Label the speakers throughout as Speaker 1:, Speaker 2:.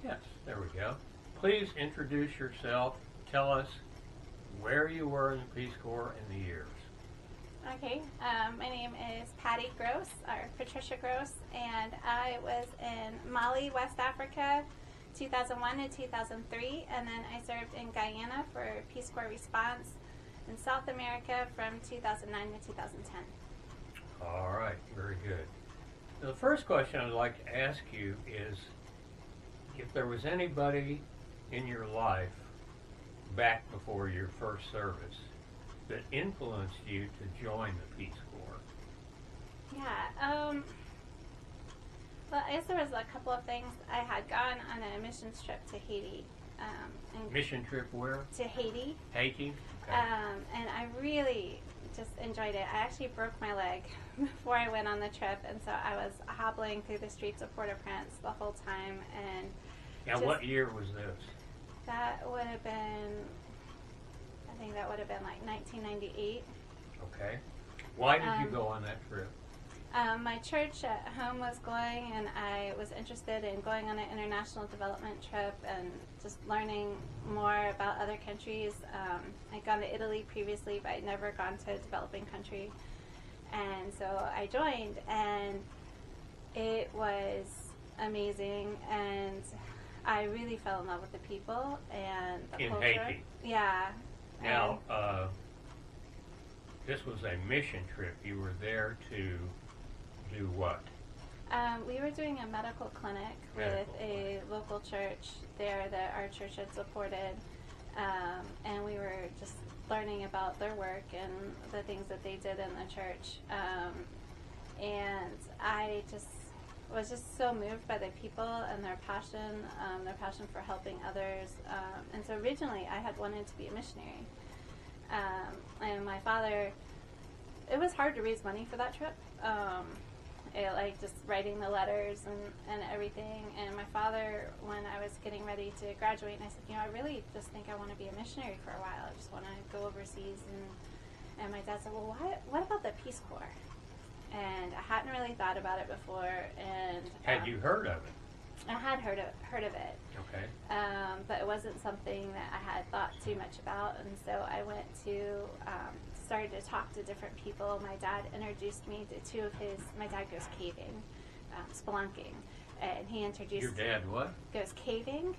Speaker 1: Yes, there we go. Please introduce yourself. Tell us where you were in the Peace Corps and the years.
Speaker 2: Okay, my name is Patti Gross, or Patricia Gross, and I was in Mali, West Africa, 2001 to 2003, and then I served in Guyana for Peace Corps response in South America from 2009 to 2010.
Speaker 1: All right, very good. The first question I'd like to ask you is if there was anybody in your life back before your first service that influenced you to join the Peace Corps.
Speaker 2: Yeah, well, I guess there was a couple of things. I had gone on a missions trip to Haiti.
Speaker 1: Mission trip where?
Speaker 2: To Haiti.
Speaker 1: Haiti? Okay.
Speaker 2: And I really just enjoyed it. I actually broke my leg before I went on the trip, and so I was hobbling through the streets of Port-au-Prince the whole time. And
Speaker 1: now, what year was this?
Speaker 2: That would have been, I think that would have been like 1998.
Speaker 1: Okay. Why did you go on that trip?
Speaker 2: My church at home was going, and I was interested in going on an international development trip and just learning more about other countries. I'd gone to Italy previously, but I'd never gone to a developing country. And so I joined, and it was amazing, and I really fell in love with the people and the culture.
Speaker 1: In Haiti?
Speaker 2: Yeah.
Speaker 1: Now, this was a mission trip. You were there to do what?
Speaker 2: We were doing a medical clinic with a local church there that our church had supported, and we were just learning about their work and the things that they did in the church. And I just was just so moved by the people and their passion for helping others. And so originally I had wanted to be a missionary. And my father, it was hard to raise money for that trip. Like just writing the letters and everything. And my father, when I was getting ready to graduate, and I said, I really just think I want to be a missionary for a while. I just want to go overseas. And my dad said, well, what about the Peace Corps? And I hadn't really thought about it before. And
Speaker 1: had you heard of it?
Speaker 2: I had heard of it.
Speaker 1: Okay.
Speaker 2: But it wasn't something that I had thought too much about. And so I went to started to talk to different people. My dad introduced me to two of his. My dad goes caving, spelunking, and he introduced.
Speaker 1: Your dad what?
Speaker 2: Goes caving.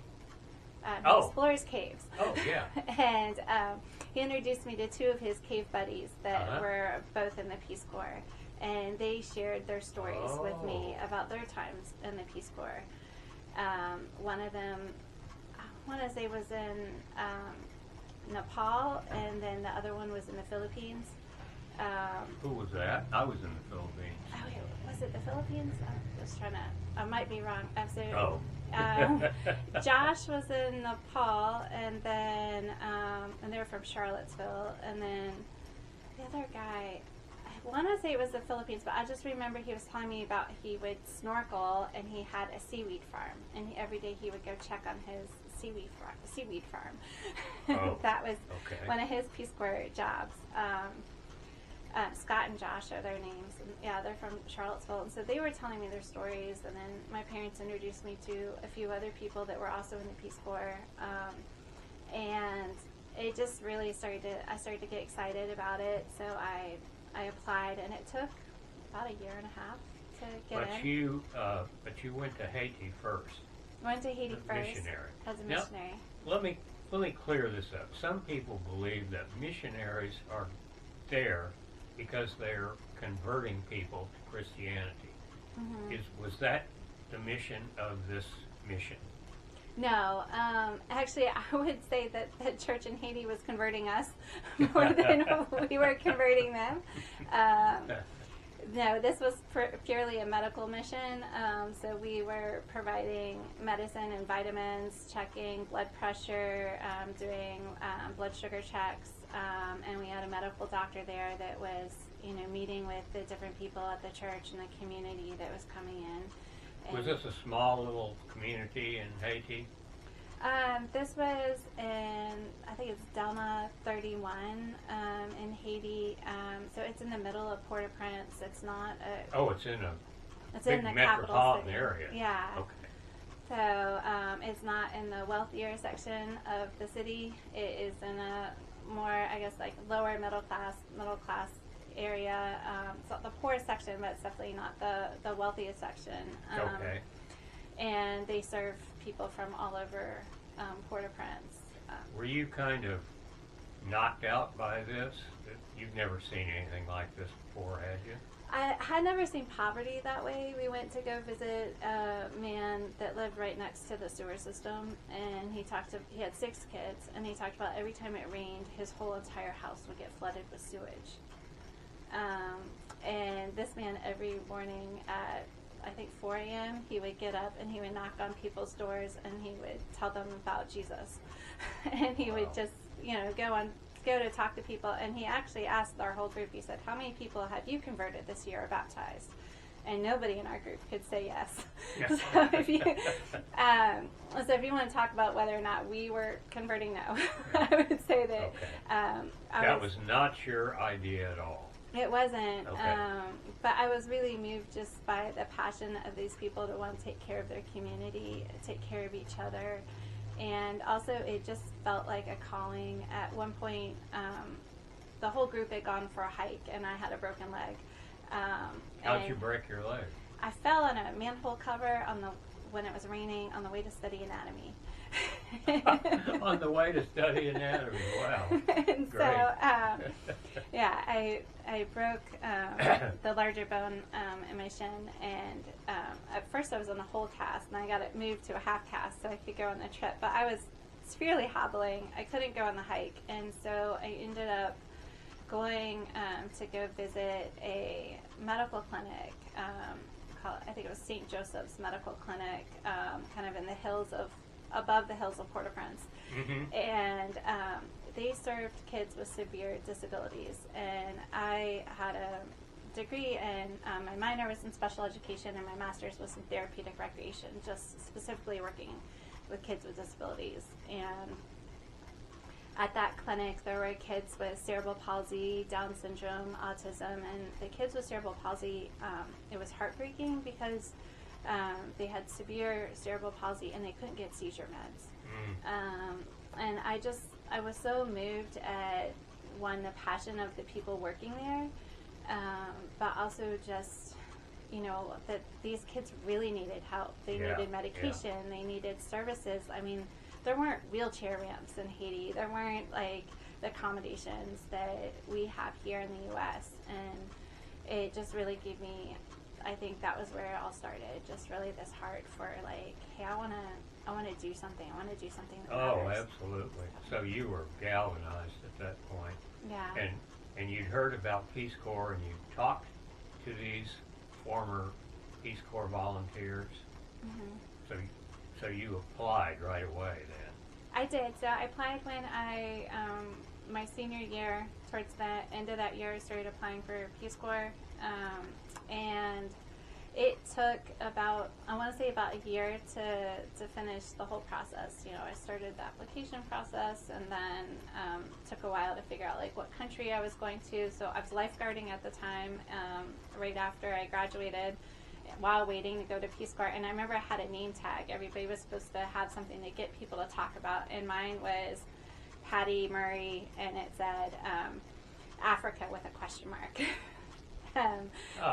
Speaker 2: He
Speaker 1: Oh.
Speaker 2: explores caves.
Speaker 1: Oh yeah.
Speaker 2: And he introduced me to two of his cave buddies that were both in the Peace Corps, and they shared their stories with me about their times in the Peace Corps. One of them, I want to say, was in Nepal, and then the other one was in the Philippines.
Speaker 1: Who was that? I was in the Philippines.
Speaker 2: Oh, wait, was it the Philippines? I'm just trying to, I might be wrong. I'm sorry.
Speaker 1: Oh.
Speaker 2: Josh was in Nepal, and then, and they were from Charlottesville, and then the other guy, I want to say it was the Philippines, but I just remember he was telling me about he would snorkel, and he had a seaweed farm, and every day he would go check on his seaweed farm.
Speaker 1: Oh,
Speaker 2: that was
Speaker 1: okay.
Speaker 2: one of his Peace Corps jobs. Scott and Josh are their names. And, yeah, they're from Charlottesville. And so they were telling me their stories, and then my parents introduced me to a few other people that were also in the Peace Corps. And it just really I started to get excited about it. So I applied, and it took about a year and a half to get in.
Speaker 1: But you went to Haiti first.
Speaker 2: Went to Haiti first
Speaker 1: Missionary.
Speaker 2: as a missionary.
Speaker 1: Now, let me clear this up. Some people believe that missionaries are there because they're converting people to Christianity.
Speaker 2: Mm-hmm.
Speaker 1: Was that the mission of this mission?
Speaker 2: No, actually, I would say that the church in Haiti was converting us more than we were converting them. No, this was purely a medical mission. So we were providing medicine and vitamins, checking blood pressure, doing blood sugar checks, and we had a medical doctor there that was, meeting with the different people at the church and the community that was coming in. And
Speaker 1: was this a small little community in Haiti?
Speaker 2: This was in, I think it's Delma 31 in Haiti. So it's in the middle of Port-au-Prince. It's not a...
Speaker 1: Oh, it's in a
Speaker 2: It's
Speaker 1: big
Speaker 2: in the
Speaker 1: metropolitan
Speaker 2: capital city.
Speaker 1: area.
Speaker 2: Yeah.
Speaker 1: Okay.
Speaker 2: So it's not in the wealthier section of the city. It is in a more, I guess, like lower middle class area. So the poorest section, but it's definitely not the wealthiest section.
Speaker 1: Okay.
Speaker 2: And they serve people from all over Port-au-Prince.
Speaker 1: Were you kind of knocked out by this? You've never seen anything like this before, had you?
Speaker 2: I had never seen poverty that way. We went to go visit a man that lived right next to the sewer system, and he had 6 kids, and he talked about every time it rained, his whole entire house would get flooded with sewage. And this man, every morning at, I think, 4 a.m., he would get up and he would knock on people's doors and he would tell them about Jesus. And he would just, go to talk to people. And he actually asked our whole group, he said, how many people have you converted this year or baptized? And nobody in our group could say yes.
Speaker 1: Yeah.
Speaker 2: So if you want to talk about whether or not we were converting, no. I would say that
Speaker 1: that was not your idea at all.
Speaker 2: It wasn't,
Speaker 1: Okay.
Speaker 2: but I was really moved just by the passion of these people to want to take care of their community, take care of each other, and also it just felt like a calling. At one point, the whole group had gone for a hike, and I had a broken leg.
Speaker 1: How'd you break your leg?
Speaker 2: I fell on a manhole cover when it was raining on the way to study anatomy.
Speaker 1: On the way to study anatomy, wow.
Speaker 2: And
Speaker 1: Great.
Speaker 2: so, I broke the larger bone in my shin, and at first I was on a whole cast, and I got it moved to a half cast so I could go on the trip. But I was severely hobbling. I couldn't go on the hike, and so I ended up going to go visit a medical clinic called, I think it was St. Joseph's Medical Clinic, kind of in the above the hills of Port-au-Prince.
Speaker 1: Mm-hmm.
Speaker 2: And they served kids with severe disabilities. And I had a degree in, my minor was in special education and my master's was in therapeutic recreation, just specifically working with kids with disabilities. And at that clinic, there were kids with cerebral palsy, Down syndrome, autism, and the kids with cerebral palsy, it was heartbreaking because they had severe cerebral palsy and they couldn't get seizure meds. And I was so moved at, one, the passion of the people working there, but also just, that these kids really needed help. They needed medication, they needed services. I mean, there weren't wheelchair ramps in Haiti. There weren't like the accommodations that we have here in the U.S. And it just really gave me, I think that was where it all started. Just really this heart for like, hey, I want to do something. I want to do something that matters.
Speaker 1: Absolutely. So you were galvanized at that point.
Speaker 2: Yeah.
Speaker 1: And you'd heard about Peace Corps, and you talked to these former Peace Corps volunteers.
Speaker 2: Mm-hmm.
Speaker 1: So you applied right away then?
Speaker 2: I did. So I applied when my senior year, towards the end of that year, I started applying for Peace Corps. And it took about a year to finish the whole process. I started the application process, and then took a while to figure out like what country I was going to. So I was lifeguarding at the time, right after I graduated, while waiting to go to Peace Corps. And I remember I had a name tag. Everybody was supposed to have something to get people to talk about, and mine was Patti Murray, and it said Africa with a question mark.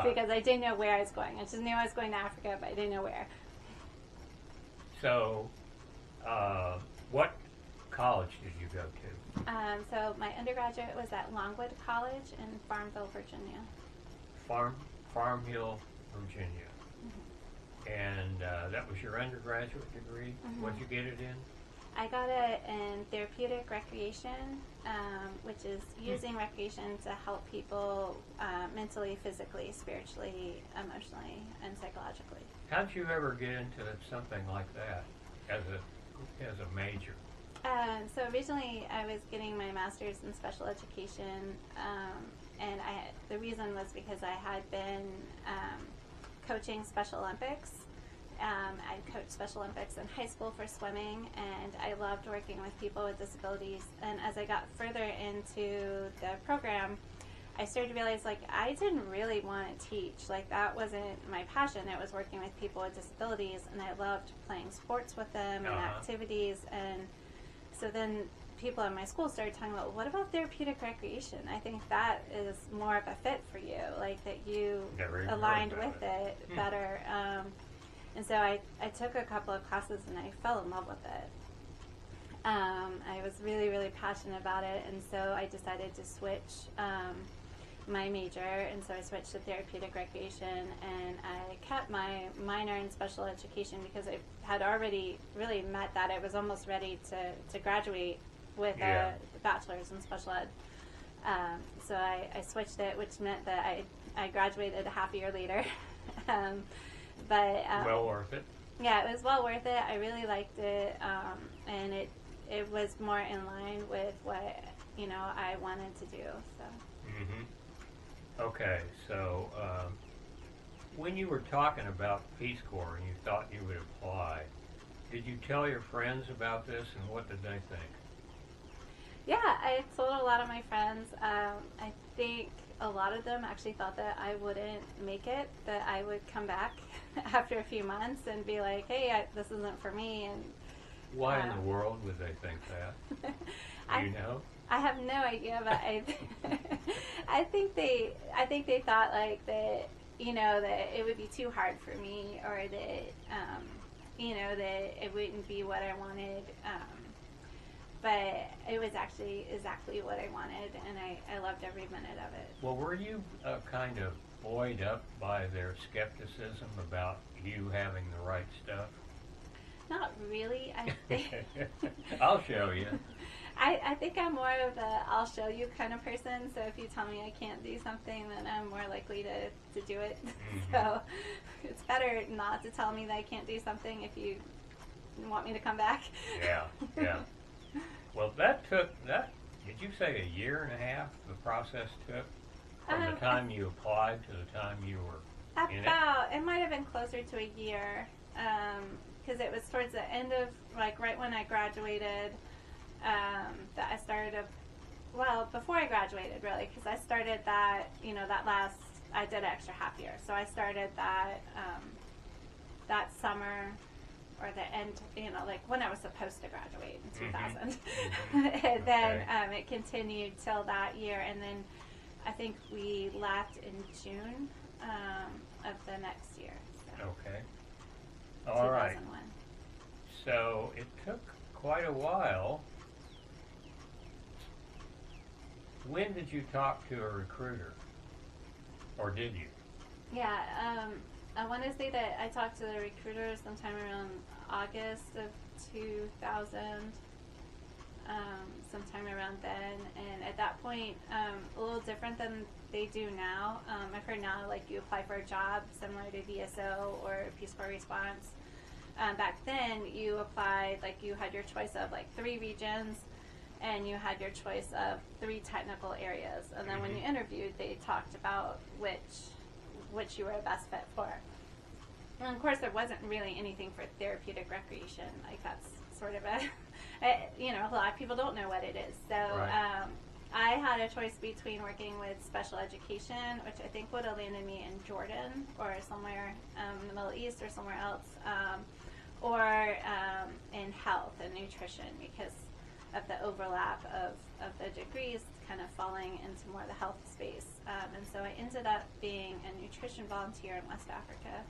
Speaker 2: Because I didn't know where I was going. I just knew I was going to Africa, but I didn't know where.
Speaker 1: So, what college did you go to?
Speaker 2: So my undergraduate was at Longwood College in Farmville, Virginia.
Speaker 1: Farm Hill, Virginia.
Speaker 2: Mm-hmm.
Speaker 1: And that was your undergraduate degree?
Speaker 2: Mm-hmm.
Speaker 1: What'd you get it in?
Speaker 2: I got it in therapeutic recreation, which is using recreation to help people mentally, physically, spiritually, emotionally, and psychologically.
Speaker 1: How did you ever get into something like that as a major?
Speaker 2: So originally I was getting my master's in special education, and the reason was because I had been coaching Special Olympics. I coached Special Olympics in high school for swimming, and I loved working with people with disabilities. And as I got further into the program, I started to realize, like, I didn't really want to teach. Like, that wasn't my passion. It was working with people with disabilities, and I loved playing sports with them and activities. And so then people in my school started talking about, what about therapeutic recreation? I think that is more of a fit for you, like that you aligned with it better. And so I took a couple of classes and I fell in love with it. I was really, really passionate about it, and so I decided to switch my major, and so I switched to therapeutic recreation, and I kept my minor in special education because I had already really met that. I was almost ready to graduate with a bachelor's in special ed. So I switched it, which meant that I graduated a half year later. But
Speaker 1: well worth it.
Speaker 2: Yeah, it was well worth it. I really liked it, and it was more in line with what I wanted to do. So.
Speaker 1: Mm-hmm. Okay, so when you were talking about Peace Corps and you thought you would apply, did you tell your friends about this, and what did they think?
Speaker 2: Yeah, I told a lot of my friends. I think a lot of them actually thought that I wouldn't make it, that I would come back after a few months and be like, hey, this isn't for me. And
Speaker 1: why in the world would they think that? Do you know?
Speaker 2: I have no idea, but I think they thought like that, that it would be too hard for me, or that that it wouldn't be what I wanted. But it was actually exactly what I wanted, and I loved every minute of it.
Speaker 1: Well, were you kind of buoyed up by their skepticism about you having the right stuff?
Speaker 2: Not really. I think
Speaker 1: I'll show you.
Speaker 2: I think I'm more of a I'll show you kind of person. So if you tell me I can't do something, then I'm more likely to do it. Mm-hmm. So it's better not to tell me that I can't do something if you want me to come back.
Speaker 1: Yeah. Well, did you say a year and a half the process took? From the time you applied to the time you were in it?
Speaker 2: It might have been closer to a year, because it was towards the end of, like, right when I graduated, that I started before I graduated, really, because I started that, I did an extra half year. So I started that summer, or the end, like when I was supposed to graduate in 2000. Mm-hmm. And then it continued till that year, and then I think we left in June of the next year. So.
Speaker 1: Okay. All right.
Speaker 2: 2001.
Speaker 1: So it took quite a while. When did you talk to a recruiter? Or did you?
Speaker 2: Yeah, I want to say that I talked to the recruiter sometime around August of 2000, sometime around then. And at that point, a little different than they do now. I've heard now, like, you apply for a job similar to VSO or Peace Corps Response. Back then, you applied, like, you had your choice of, like, 3 regions, and you had your choice of 3 technical areas. And then when you interviewed, they talked about which you were the best fit for. And of course, there wasn't really anything for therapeutic recreation. Like, that's sort of a lot of people don't know what it is. So
Speaker 1: right.
Speaker 2: I had a choice between working with special education, which I think would have landed me in Jordan or somewhere in the Middle East or somewhere else, or in health and nutrition, because of the overlap of the degrees kind of falling into more the health space. And so I ended up being a nutrition volunteer in West Africa.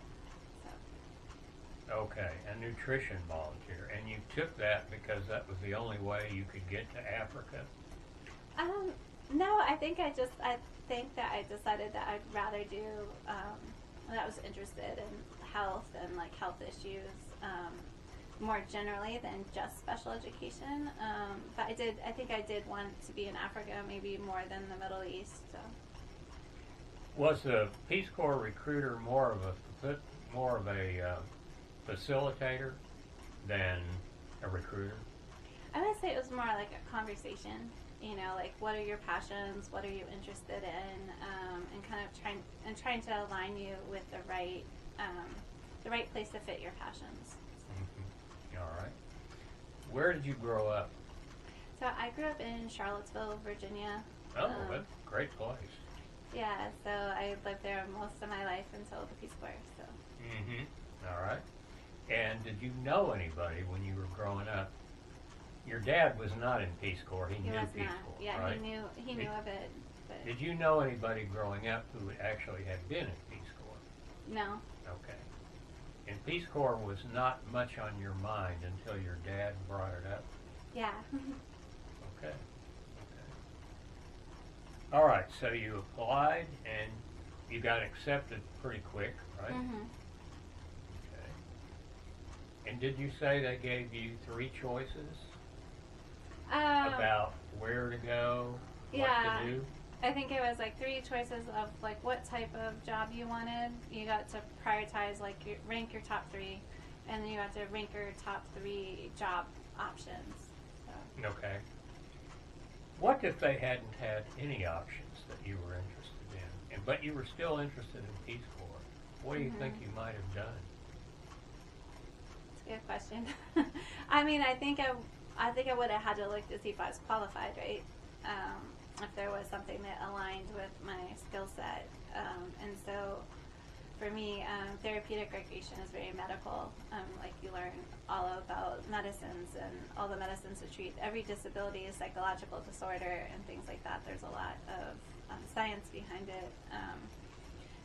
Speaker 2: So.
Speaker 1: Okay, a nutrition volunteer. And you took that because that was the only way you could get to Africa?
Speaker 2: No, I think that I decided that I'd rather do, that I was interested in health and, like, health issues, more generally than just special education. But I think I did want to be in Africa maybe more than the Middle East. So.
Speaker 1: Was the Peace Corps recruiter more of a facilitator than a recruiter?
Speaker 2: I would say it was more like a conversation. Like, what are your passions? What are you interested in? And kind of trying to align you with the right place to fit your passions.
Speaker 1: All right. Where did you grow up?
Speaker 2: So I grew up in Charlottesville, Virginia.
Speaker 1: Oh, that's a great place.
Speaker 2: Yeah, so I lived there most of my life until the Peace Corps. So.
Speaker 1: Mm-hmm. All right. And did you know anybody when you were growing up? Your dad was not in Peace Corps. He knew
Speaker 2: was
Speaker 1: Peace
Speaker 2: not.
Speaker 1: Corps,
Speaker 2: Yeah,
Speaker 1: right?
Speaker 2: he knew of it. But
Speaker 1: Did you know anybody growing up who actually had been in Peace Corps?
Speaker 2: no.
Speaker 1: Okay. And Peace Corps was not much on your mind until your dad brought it up?
Speaker 2: Yeah.
Speaker 1: Okay. Okay. All right, so you applied and you got accepted pretty quick, right?
Speaker 2: Mhm.
Speaker 1: Okay. And did you say they gave you 3 choices about where to go, what
Speaker 2: yeah.
Speaker 1: to do?
Speaker 2: I think it was like 3 choices of like what type of job you wanted. You got to prioritize, like rank your top 3, and then you got to rank your top 3 job options. So.
Speaker 1: Okay. What if they hadn't had any options that you were interested in, but you were still interested in Peace Corps? What do you think you might have done?
Speaker 2: That's a good question. I mean, I think I would have had to look to see if I was qualified, right? If there was something that aligned with my skill set. And so for me, therapeutic recreation is very medical. Like you learn all about medicines and all the medicines to treat every disability, psychological disorder, and things like that. There's a lot of science behind it.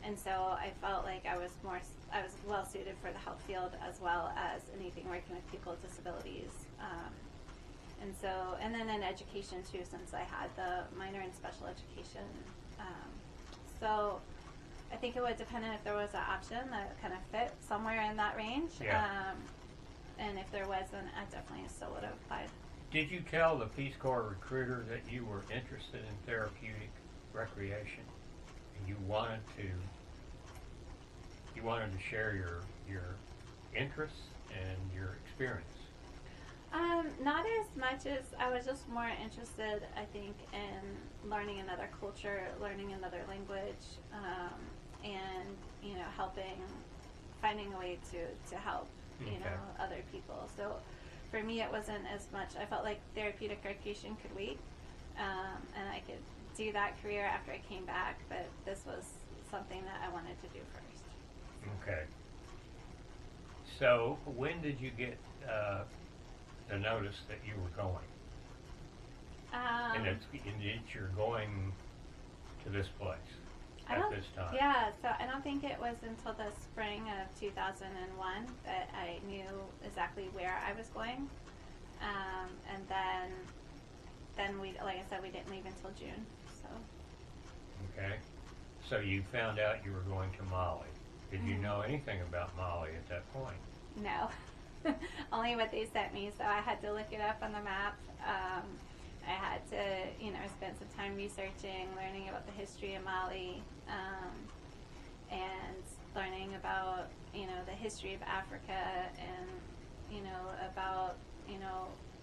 Speaker 2: And so I felt like I was well suited for the health field as well as anything working with people with disabilities. And then in education too, since I had the minor in special education. So I think it would depend on if there was an option that kind of fit somewhere in that range.
Speaker 1: Yeah.
Speaker 2: And if there was, then I definitely still would have applied.
Speaker 1: Did you tell the Peace Corps recruiter that you were interested in therapeutic recreation? And you wanted to share your interests and your experience?
Speaker 2: Not as much as I was just more interested, I think, in learning another culture, learning another language, and finding a way to help, other people. So for me, it wasn't as much. I felt like therapeutic recreation could wait, and I could do that career after I came back. But this was something that I wanted to do first.
Speaker 1: Okay. So when did you get the notice that you were going? And you're going to this place at this time?
Speaker 2: Yeah, so I don't think it was until the spring of 2001 that I knew exactly where I was going. And then we, like I said, we didn't leave until June. So.
Speaker 1: Okay. So you found out you were going to Mali. Did you know anything about Mali at that point?
Speaker 2: No. Only what they sent me, so I had to look it up on the map. I had to, spend some time researching, learning about the history of Mali, and learning about, the history of Africa and, about,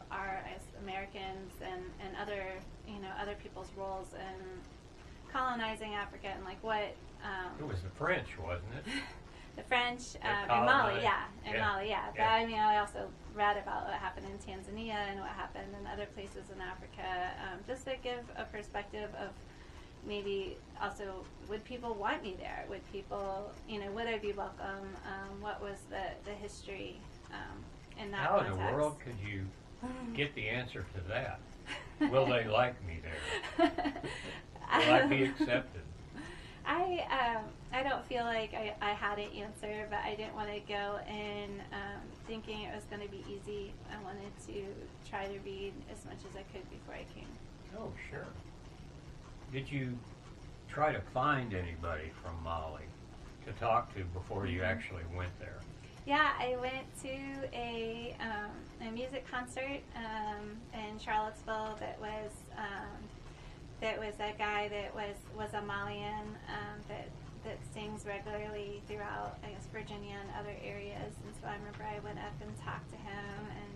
Speaker 2: our as Americans and other, other people's roles in colonizing Africa and like what.
Speaker 1: It was the French, wasn't it?
Speaker 2: The French in Mali, Mali, yeah. But I mean, I also read about what happened in Tanzania and what happened in other places in Africa, just to give a perspective of maybe also, would people want me there? Would people, would I be welcome? What was the history in that context?
Speaker 1: How in the world could you get the answer to that? Will they like me there? Will I be accepted?
Speaker 2: I don't feel like I had an answer, but I didn't want to go in thinking it was going to be easy. I wanted to try to read as much as I could before I came.
Speaker 1: Oh, sure. Did you try to find anybody from Mali to talk to before you actually went there?
Speaker 2: Yeah, I went to a music concert in Charlottesville that was a guy that was a Malian that sings regularly throughout, I guess, Virginia and other areas. And so I remember I went up and talked to him and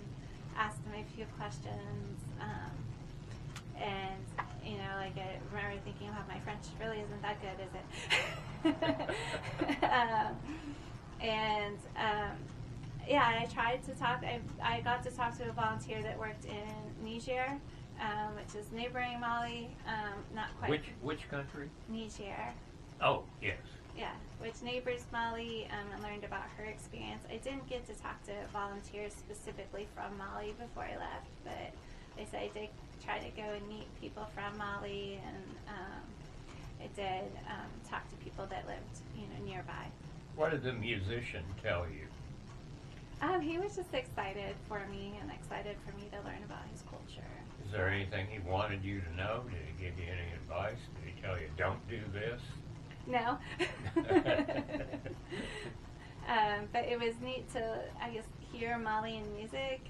Speaker 2: asked him a few questions. And, I remember thinking, wow, my French really isn't that good, is it? I tried to talk. I got to talk to a volunteer that worked in Niger, which is neighboring Mali, not quite.
Speaker 1: Which country?
Speaker 2: Niger.
Speaker 1: Oh, yes.
Speaker 2: Yeah, which neighbors Mali, and learned about her experience. I didn't get to talk to volunteers specifically from Mali before I left, but they said I did try to go and meet people from Mali, and I did talk to people that lived, nearby.
Speaker 1: What did the musician tell you?
Speaker 2: He was just excited for me and excited for me to learn about his culture.
Speaker 1: Is there anything he wanted you to know? Did he give you any advice? Did he tell you, don't do this?
Speaker 2: No. But it was neat to, I guess, hear Malian music.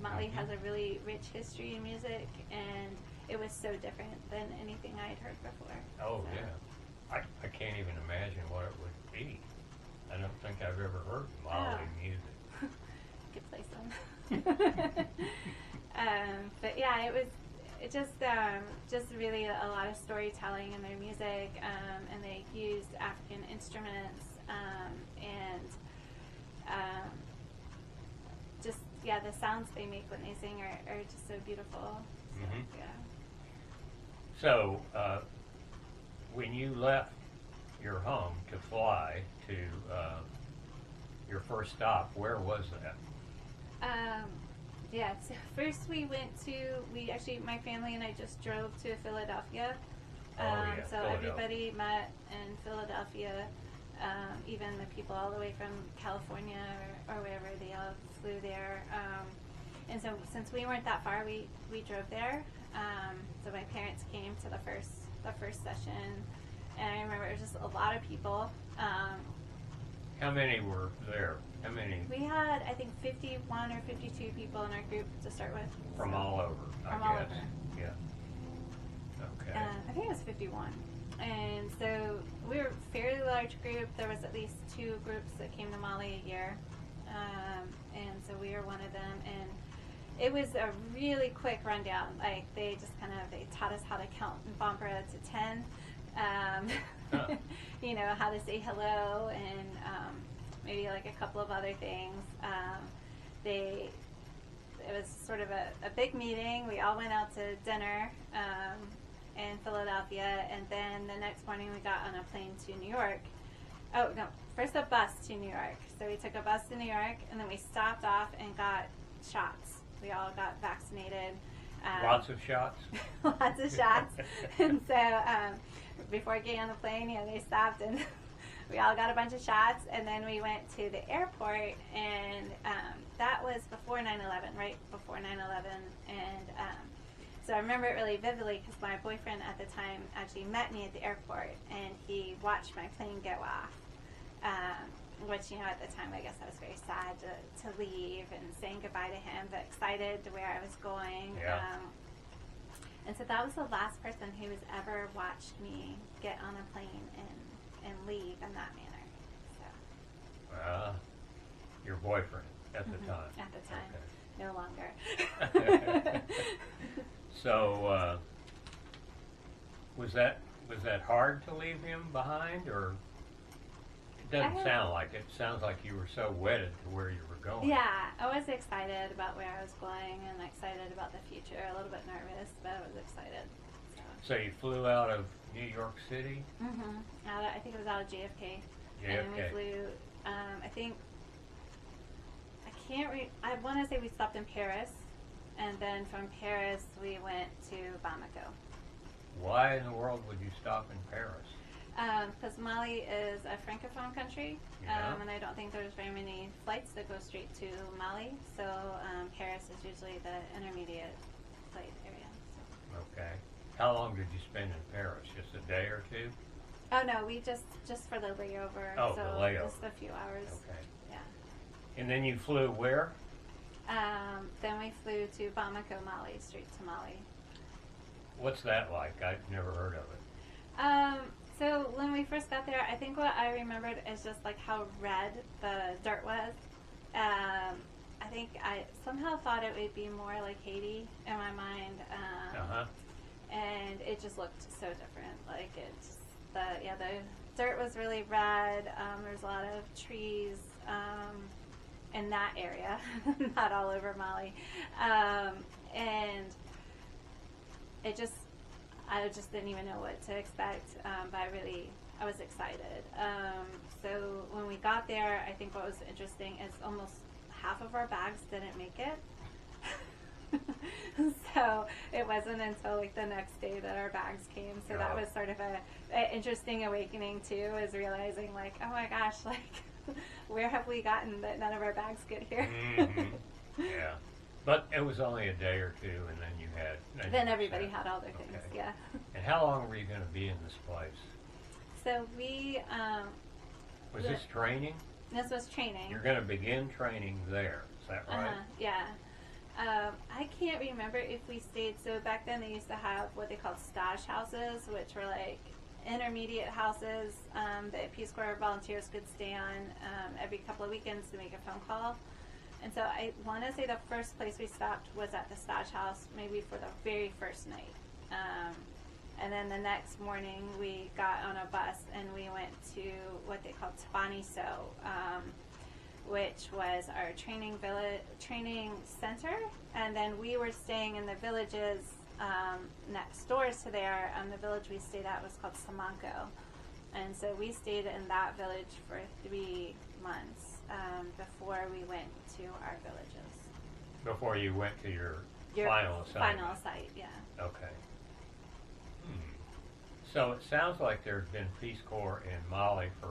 Speaker 2: Mali has a really rich history in music, and it was so different than anything I had heard before.
Speaker 1: Oh, so. Yeah. I can't even imagine what it would be. I don't think I've ever heard Mali music.
Speaker 2: Could play some. But yeah, it just really a lot of storytelling in their music, and they used African instruments, and just the sounds they make when they sing are just so beautiful. So,
Speaker 1: mm-hmm.
Speaker 2: Yeah.
Speaker 1: So when you left your home to fly to your first stop, where was that?
Speaker 2: Yeah, so first my family and I just drove to Philadelphia. So
Speaker 1: Philadelphia.
Speaker 2: Everybody met in Philadelphia, even the people all the way from California or wherever, they all flew there. And so since we weren't that far, we drove there. So my parents came to the first session, and I remember it was just a lot of people.
Speaker 1: How many were there? How many?
Speaker 2: We had, I think, 51 or 52 people in our group to start with.
Speaker 1: From all over, I guess.
Speaker 2: All over.
Speaker 1: Yeah. Okay.
Speaker 2: I think it was 51. And so we were a fairly large group. There was at least 2 groups that came to Mali a year. And so we were one of them. And it was a really quick rundown. Like, they taught us how to count in Bambara to 10. How to say hello, and maybe like a couple of other things. It was sort of a big meeting. We all went out to dinner in Philadelphia, and then the next morning we got on a plane to New York. Oh, no, first a bus to New York. So we took a bus to New York, and then we stopped off and got shots. We all got vaccinated.
Speaker 1: Lots of shots?
Speaker 2: Lots of shots. And so before getting on the plane, they stopped, and we all got a bunch of shots, and then we went to the airport, and that was before 9/11, right before 9/11, and so I remember it really vividly because my boyfriend at the time actually met me at the airport, and he watched my plane go off, which, at the time I guess I was very sad to leave and saying goodbye to him, but excited to where I was going.
Speaker 1: Yeah.
Speaker 2: And so that was the last person who has ever watched me get on a plane and leave in that manner. So.
Speaker 1: Your boyfriend at the time.
Speaker 2: At the time.
Speaker 1: Okay.
Speaker 2: No longer.
Speaker 1: So, was that hard to leave him behind, or it doesn't sound like it? It sounds like you were so wedded to where you were going.
Speaker 2: Yeah, I was excited about where I was going and excited about the future. A little bit nervous, but I was excited.
Speaker 1: So you flew out of New York City?
Speaker 2: Mm-hmm. I think it was out of JFK.
Speaker 1: JFK.
Speaker 2: And then we flew, I want to say we stopped in Paris, and then from Paris we went to Bamako.
Speaker 1: Why in the world would you stop in Paris?
Speaker 2: Because Mali is a francophone country, and I don't think there's very many flights that go straight to Mali, so Paris is usually the intermediate flight area. So.
Speaker 1: Okay. How long did you spend in Paris? Just a day or two?
Speaker 2: Oh no, we just for the layover.
Speaker 1: Oh,
Speaker 2: so
Speaker 1: the layover.
Speaker 2: Just a few hours.
Speaker 1: Okay.
Speaker 2: Yeah.
Speaker 1: And then you flew where?
Speaker 2: Then we flew to Bamako, Mali, straight to Mali.
Speaker 1: What's that like? I've never heard of it.
Speaker 2: So when we first got there, I think what I remembered is just like how red the dirt was. I think I somehow thought it would be more like Haiti in my mind. And it just looked so different. Like the dirt was really red. There's a lot of trees in that area, not all over Mali. And I just didn't even know what to expect, but I was excited. So when we got there, I think what was interesting is almost half of our bags didn't make it. So it wasn't until like the next day that our bags came. So that was sort of a interesting awakening too, is realizing like, oh my gosh, like where have we gotten that none of our bags get here?
Speaker 1: Mm-hmm. Yeah. But it was only a day or two, and then you had...
Speaker 2: Then everybody had all their things, yeah.
Speaker 1: And how long were you going to be in this place?
Speaker 2: So we...
Speaker 1: was this training?
Speaker 2: This was training.
Speaker 1: You're going to begin training there, is that right?
Speaker 2: Yeah. I can't remember if we stayed... So back then they used to have what they called stash houses, which were like intermediate houses that Peace Corps volunteers could stay on every couple of weekends to make a phone call. And so I want to say the first place we stopped was at the stash house, maybe for the very first night. And then the next morning we got on a bus and we went to what they called Tabaniso, which was our training center. And then we were staying in the villages next doors to there. The village we stayed at was called Samanco. And so we stayed in that village for 3 months. Before we went to our villages.
Speaker 1: Before you went to your final assignment?
Speaker 2: Final site, yeah.
Speaker 1: Okay. So it sounds like there's been Peace Corps in Mali for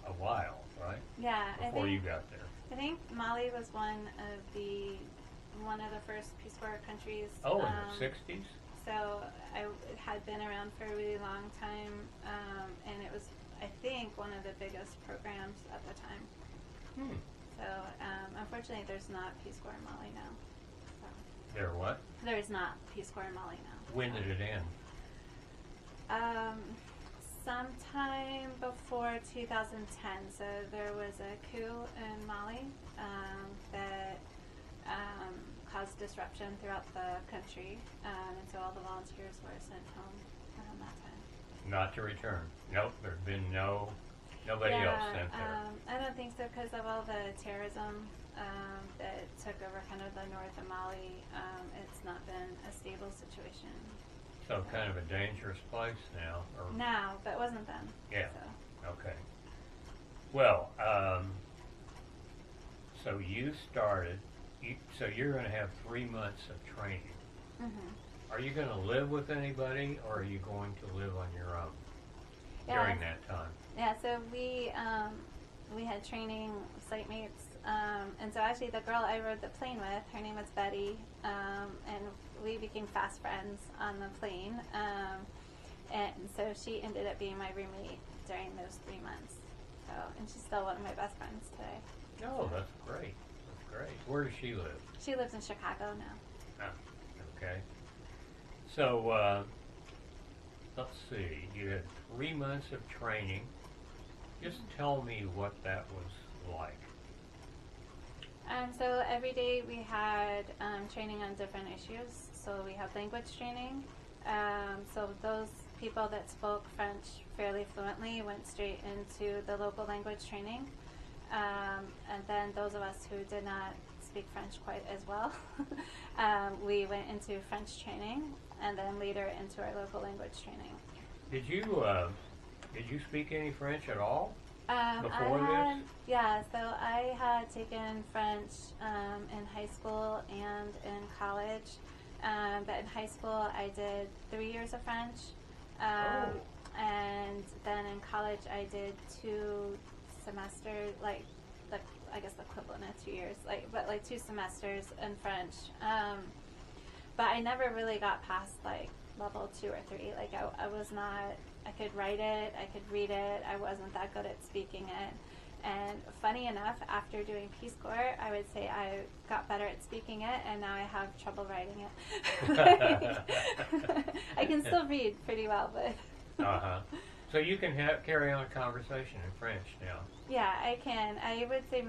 Speaker 1: a while, right?
Speaker 2: Yeah.
Speaker 1: Before you got there.
Speaker 2: I think Mali was one of the first Peace Corps countries.
Speaker 1: Oh, in the 60s?
Speaker 2: So it had been around for a really long time, and it was, I think, one of the biggest programs at the time. So, unfortunately, there's not Peace Corps in Mali now. So.
Speaker 1: There what?
Speaker 2: There's not Peace Corps in Mali now.
Speaker 1: When did it end?
Speaker 2: Sometime before 2010. So there was a coup in Mali that caused disruption throughout the country, and so all the volunteers were sent home around that time.
Speaker 1: Not to return? Nope, there's been nobody else sent there.
Speaker 2: I don't think so, because of all the terrorism that took over kind of the north of Mali. It's not been a stable situation.
Speaker 1: So kind of a dangerous place now? Or
Speaker 2: now, but it wasn't then.
Speaker 1: Yeah.
Speaker 2: So.
Speaker 1: Okay. Well, so you started, so you're going to have 3 months of training.
Speaker 2: Mm-hmm.
Speaker 1: Are you going to live with anybody, or are you going to live on your own during that time?
Speaker 2: Yeah, so we had training site mates, and so actually the girl I rode the plane with, her name was Betty, and we became fast friends on the plane, and so she ended up being my roommate during those 3 months. So, and she's still one of my best friends today.
Speaker 1: Oh, that's great. That's great. Where does she live?
Speaker 2: She lives in Chicago now.
Speaker 1: Oh, okay. So, let's see. You had 3 months of training. Just tell me what that was like.
Speaker 2: So every day we had training on different issues. So we had language training. So those people that spoke French fairly fluently went straight into the local language training. And then those of us who did not speak French quite as well, we went into French training, and then later into our local language training.
Speaker 1: Did you speak any French at all before this?
Speaker 2: Yeah, so I had taken French in high school and in college. But in high school, I did 3 years of French. And then in college, I did 2 semesters, I guess the equivalent of 2 years, but 2 semesters in French. But I never really got past level 2 or 3. I was not, I could write it, I could read it, I wasn't that good at speaking it. And funny enough, after doing Peace Corps, I would say I got better at speaking it, and now I have trouble writing it. I can still read pretty well, but...
Speaker 1: Uh-huh. So you can carry on a conversation in French now.
Speaker 2: Yeah, I can. I would say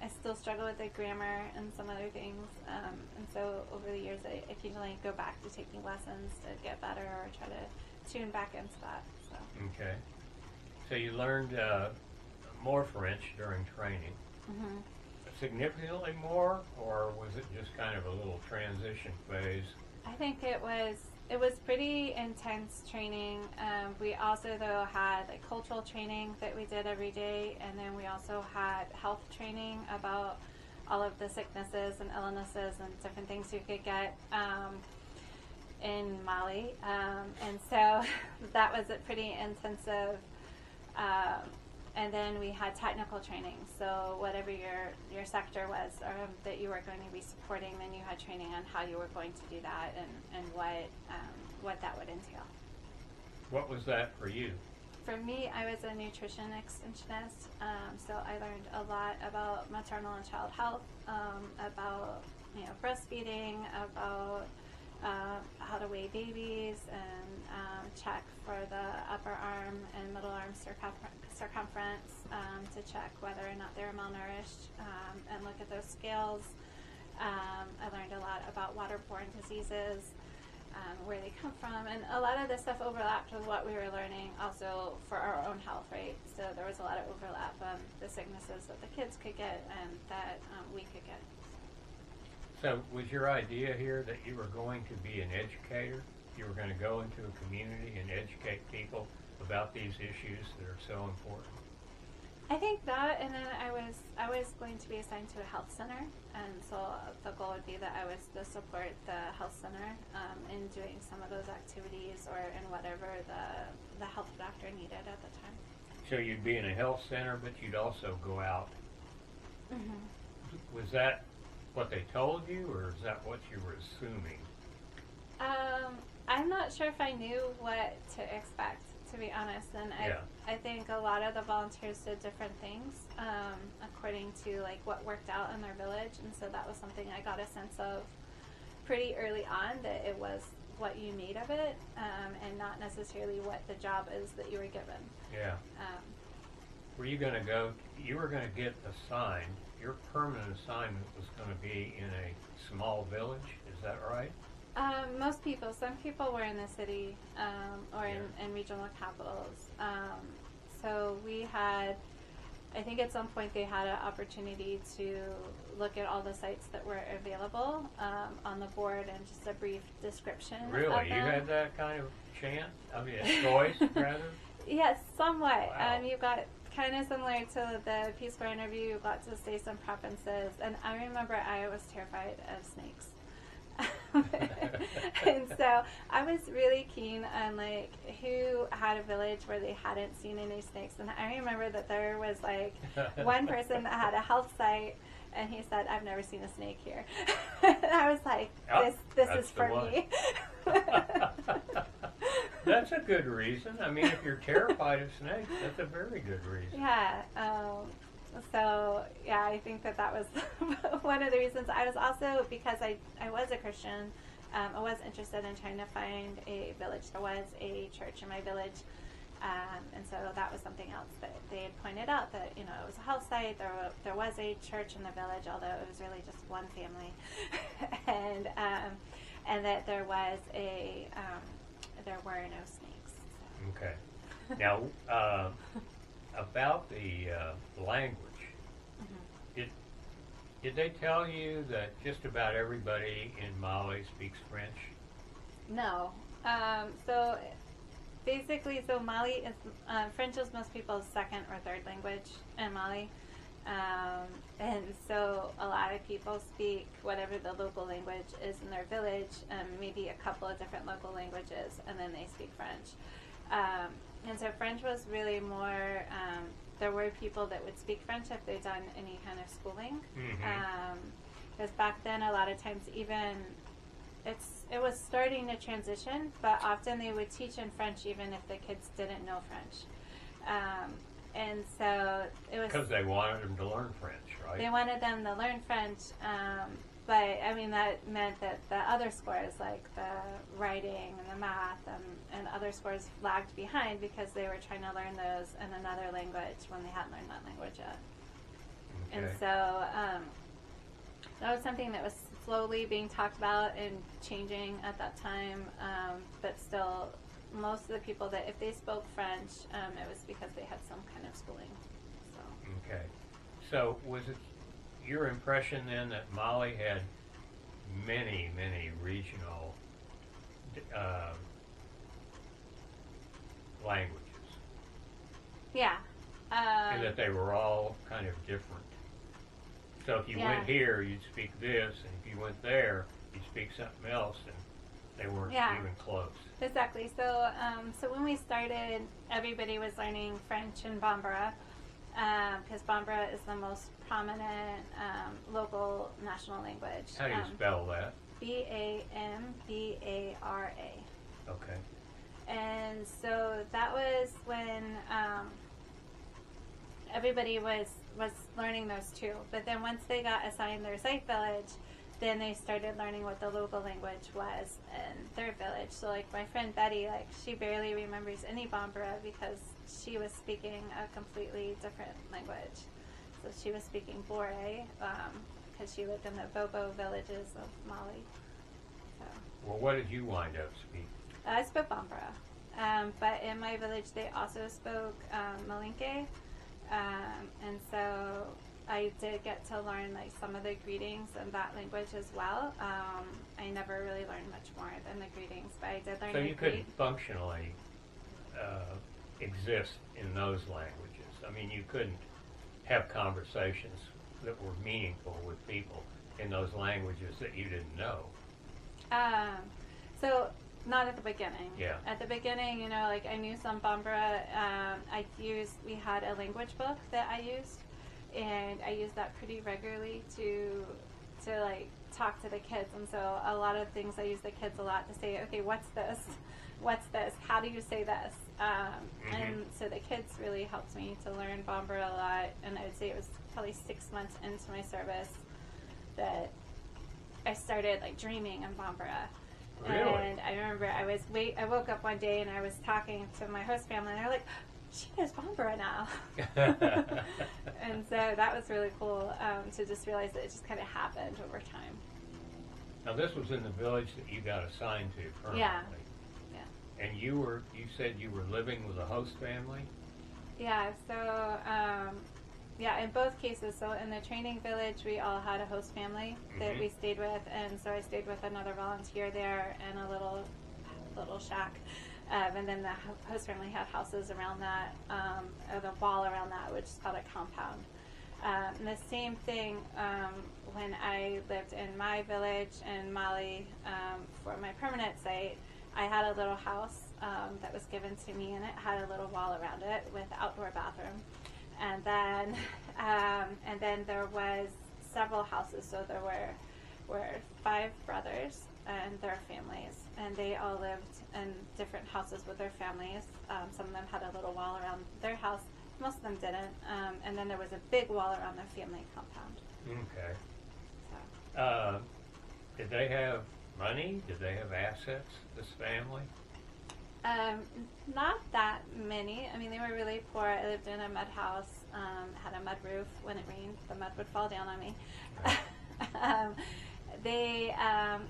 Speaker 2: I still struggle with the grammar and some other things. And so over the years, I occasionally go back to taking lessons to get better or try to tune back into that. So.
Speaker 1: Okay. So you learned more French during training.
Speaker 2: Mm-hmm.
Speaker 1: Significantly more, or was it just kind of a little transition phase?
Speaker 2: I think it was it was pretty intense training. We also, though, had like cultural training that we did every day, and then we also had health training about all of the sicknesses and illnesses and different things you could get in Mali. And so that was a pretty intensive. And then we had technical training. So whatever your sector was that you were going to be supporting, then you had training on how you were going to do that and what that would entail.
Speaker 1: What was that for you?
Speaker 2: For me, I was a nutrition extensionist, so I learned a lot about maternal and child health, about breastfeeding, about how to weigh babies, and check for the upper arm and middle arm circumference to check whether or not they were malnourished, and look at those scales. I learned a lot about waterborne diseases, where they come from, and a lot of this stuff overlapped with what we were learning also for our own health, right? So there was a lot of overlap on the sicknesses that the kids could get and that we could get.
Speaker 1: So was your idea here that you were going to be an educator? You were going to go into a community and educate people about these issues that are so important?
Speaker 2: I think that, and then I was going to be assigned to a health center, and so the goal would be that I was to support the health center in doing some of those activities or in whatever the health doctor needed at the time.
Speaker 1: So you'd be in a health center, but you'd also go out.
Speaker 2: Mm-hmm.
Speaker 1: Was that what they told you, or is that what you were assuming?
Speaker 2: I'm not sure if I knew what to expect, to be honest, and I think a lot of the volunteers did different things according to like what worked out in their village, and so that was something I got a sense of pretty early on, that it was what you made of it, and not necessarily what the job is that you were given.
Speaker 1: Yeah. Were you going to go? You were going to get assigned. Your permanent assignment was going to be in a small village. Is that right?
Speaker 2: Most people. Some people were in the city or in regional capitals. So we had, I think at some point they had an opportunity to look at all the sites that were available on the board and just a brief description.
Speaker 1: Really?
Speaker 2: Of them.
Speaker 1: You had that kind of chance? I mean, a choice, rather?
Speaker 2: Yes, somewhat.
Speaker 1: Wow.
Speaker 2: You got kind of similar to the Peace Corps interview. You got to say some preferences. And I remember I was terrified of snakes. And so I was really keen on like who had a village where they hadn't seen any snakes, and I remember that there was like one person that had a health site, and he said, "I've never seen a snake here." And I was like, "This is for me."
Speaker 1: That's a good reason. I mean, if you're terrified of snakes, that's a very good reason.
Speaker 2: Yeah. So yeah, I think that was one of the reasons. I was also, because I was a Christian, I was interested in trying to find a village. There was a church in my village, and so that was something else that they had pointed out, that it was a health site. There was a church in the village, although it was really just one family, and that there was there were no snakes. So.
Speaker 1: Okay. Now, about the language,
Speaker 2: Mm-hmm.
Speaker 1: did they tell you that just about everybody in Mali speaks French?
Speaker 2: No. So basically, Mali is French is most people's second or third language in Mali, and so a lot of people speak whatever the local language is in their village, maybe a couple of different local languages, and then they speak French. And so French was really more, there were people that would speak French if they'd done any kind of schooling. Because back then, a lot of times, even, it was starting to transition, but often they would teach in French even if the kids didn't know French. And so it was...
Speaker 1: Because they wanted them to learn French, right?
Speaker 2: They wanted them to learn French, but I mean that meant that the other scores, like the writing and the math and other scores, lagged behind because they were trying to learn those in another language when they hadn't learned that language yet.
Speaker 1: Okay.
Speaker 2: And so that was something that was slowly being talked about and changing at that time, but still most of the people that if they spoke French, it was because they had some kind of schooling. So.
Speaker 1: Okay. So was it your impression then that Mali had many, many regional languages,
Speaker 2: Yeah.
Speaker 1: and that they were all kind of different. So if you
Speaker 2: Yeah.
Speaker 1: went here, you'd speak this, and if you went there, you'd speak something else, and they weren't
Speaker 2: Yeah.
Speaker 1: even close.
Speaker 2: Exactly. So, so when we started, everybody was learning French and Bambara, because Bambara is the most prominent local national language.
Speaker 1: How do you spell that?
Speaker 2: Bambara.
Speaker 1: Okay.
Speaker 2: And so that was when everybody was learning those two. But then once they got assigned their site village, then they started learning what the local language was in their village. So like my friend Betty, like she barely remembers any Bambara because she was speaking a completely different language. So she was speaking Bore because she lived in the Bobo villages of Mali. So
Speaker 1: Well, what did you wind up speaking?
Speaker 2: I spoke Bambara, but in my village they also spoke Malinke, and so I did get to learn like some of the greetings in that language as well. I never really learned much more than the greetings, but I did learn.
Speaker 1: So
Speaker 2: to
Speaker 1: you
Speaker 2: greet.
Speaker 1: couldn't functionally exist in those languages. I mean, you couldn't have conversations that were meaningful with people in those languages that you didn't know.
Speaker 2: So not at the beginning.
Speaker 1: Yeah.
Speaker 2: At the beginning, you know, like I knew some Bambara. We had a language book that I used, and I used that pretty regularly to like talk to the kids. And so a lot of things I use the kids a lot to say, okay, what's this? What's this? How do you say this? And so the kids really helped me to learn Bambara a lot. And I would say it was probably 6 months into my service that I started like dreaming in Bambara.
Speaker 1: Really?
Speaker 2: And I remember I woke up one day and I was talking to my host family, and they're like, she knows Bambara now. And so that was really cool to just realize that it just kind of happened over time.
Speaker 1: Now, this was in the village that you got assigned to permanently.
Speaker 2: Yeah.
Speaker 1: And you said you were living with a host family?
Speaker 2: Yeah, so, in both cases, so in the training village, we all had a host family that we stayed with, and so I stayed with another volunteer there in a little shack. And then the host family had houses around that, or the wall around that, which is called a compound. And the same thing when I lived in my village in Mali for my permanent site. I had a little house that was given to me, and it had a little wall around it with outdoor bathroom. And then there was several houses, so there were 5 brothers and their families, and they all lived in different houses with their families. Some of them had a little wall around their house, most of them didn't, and then there was a big wall around their family compound.
Speaker 1: Okay.
Speaker 2: So.
Speaker 1: Did they have money? Did they have assets, this family?
Speaker 2: Not that many. I mean, they were really poor. I lived in a mud house, had a mud roof. When it rained, the mud would fall down on me.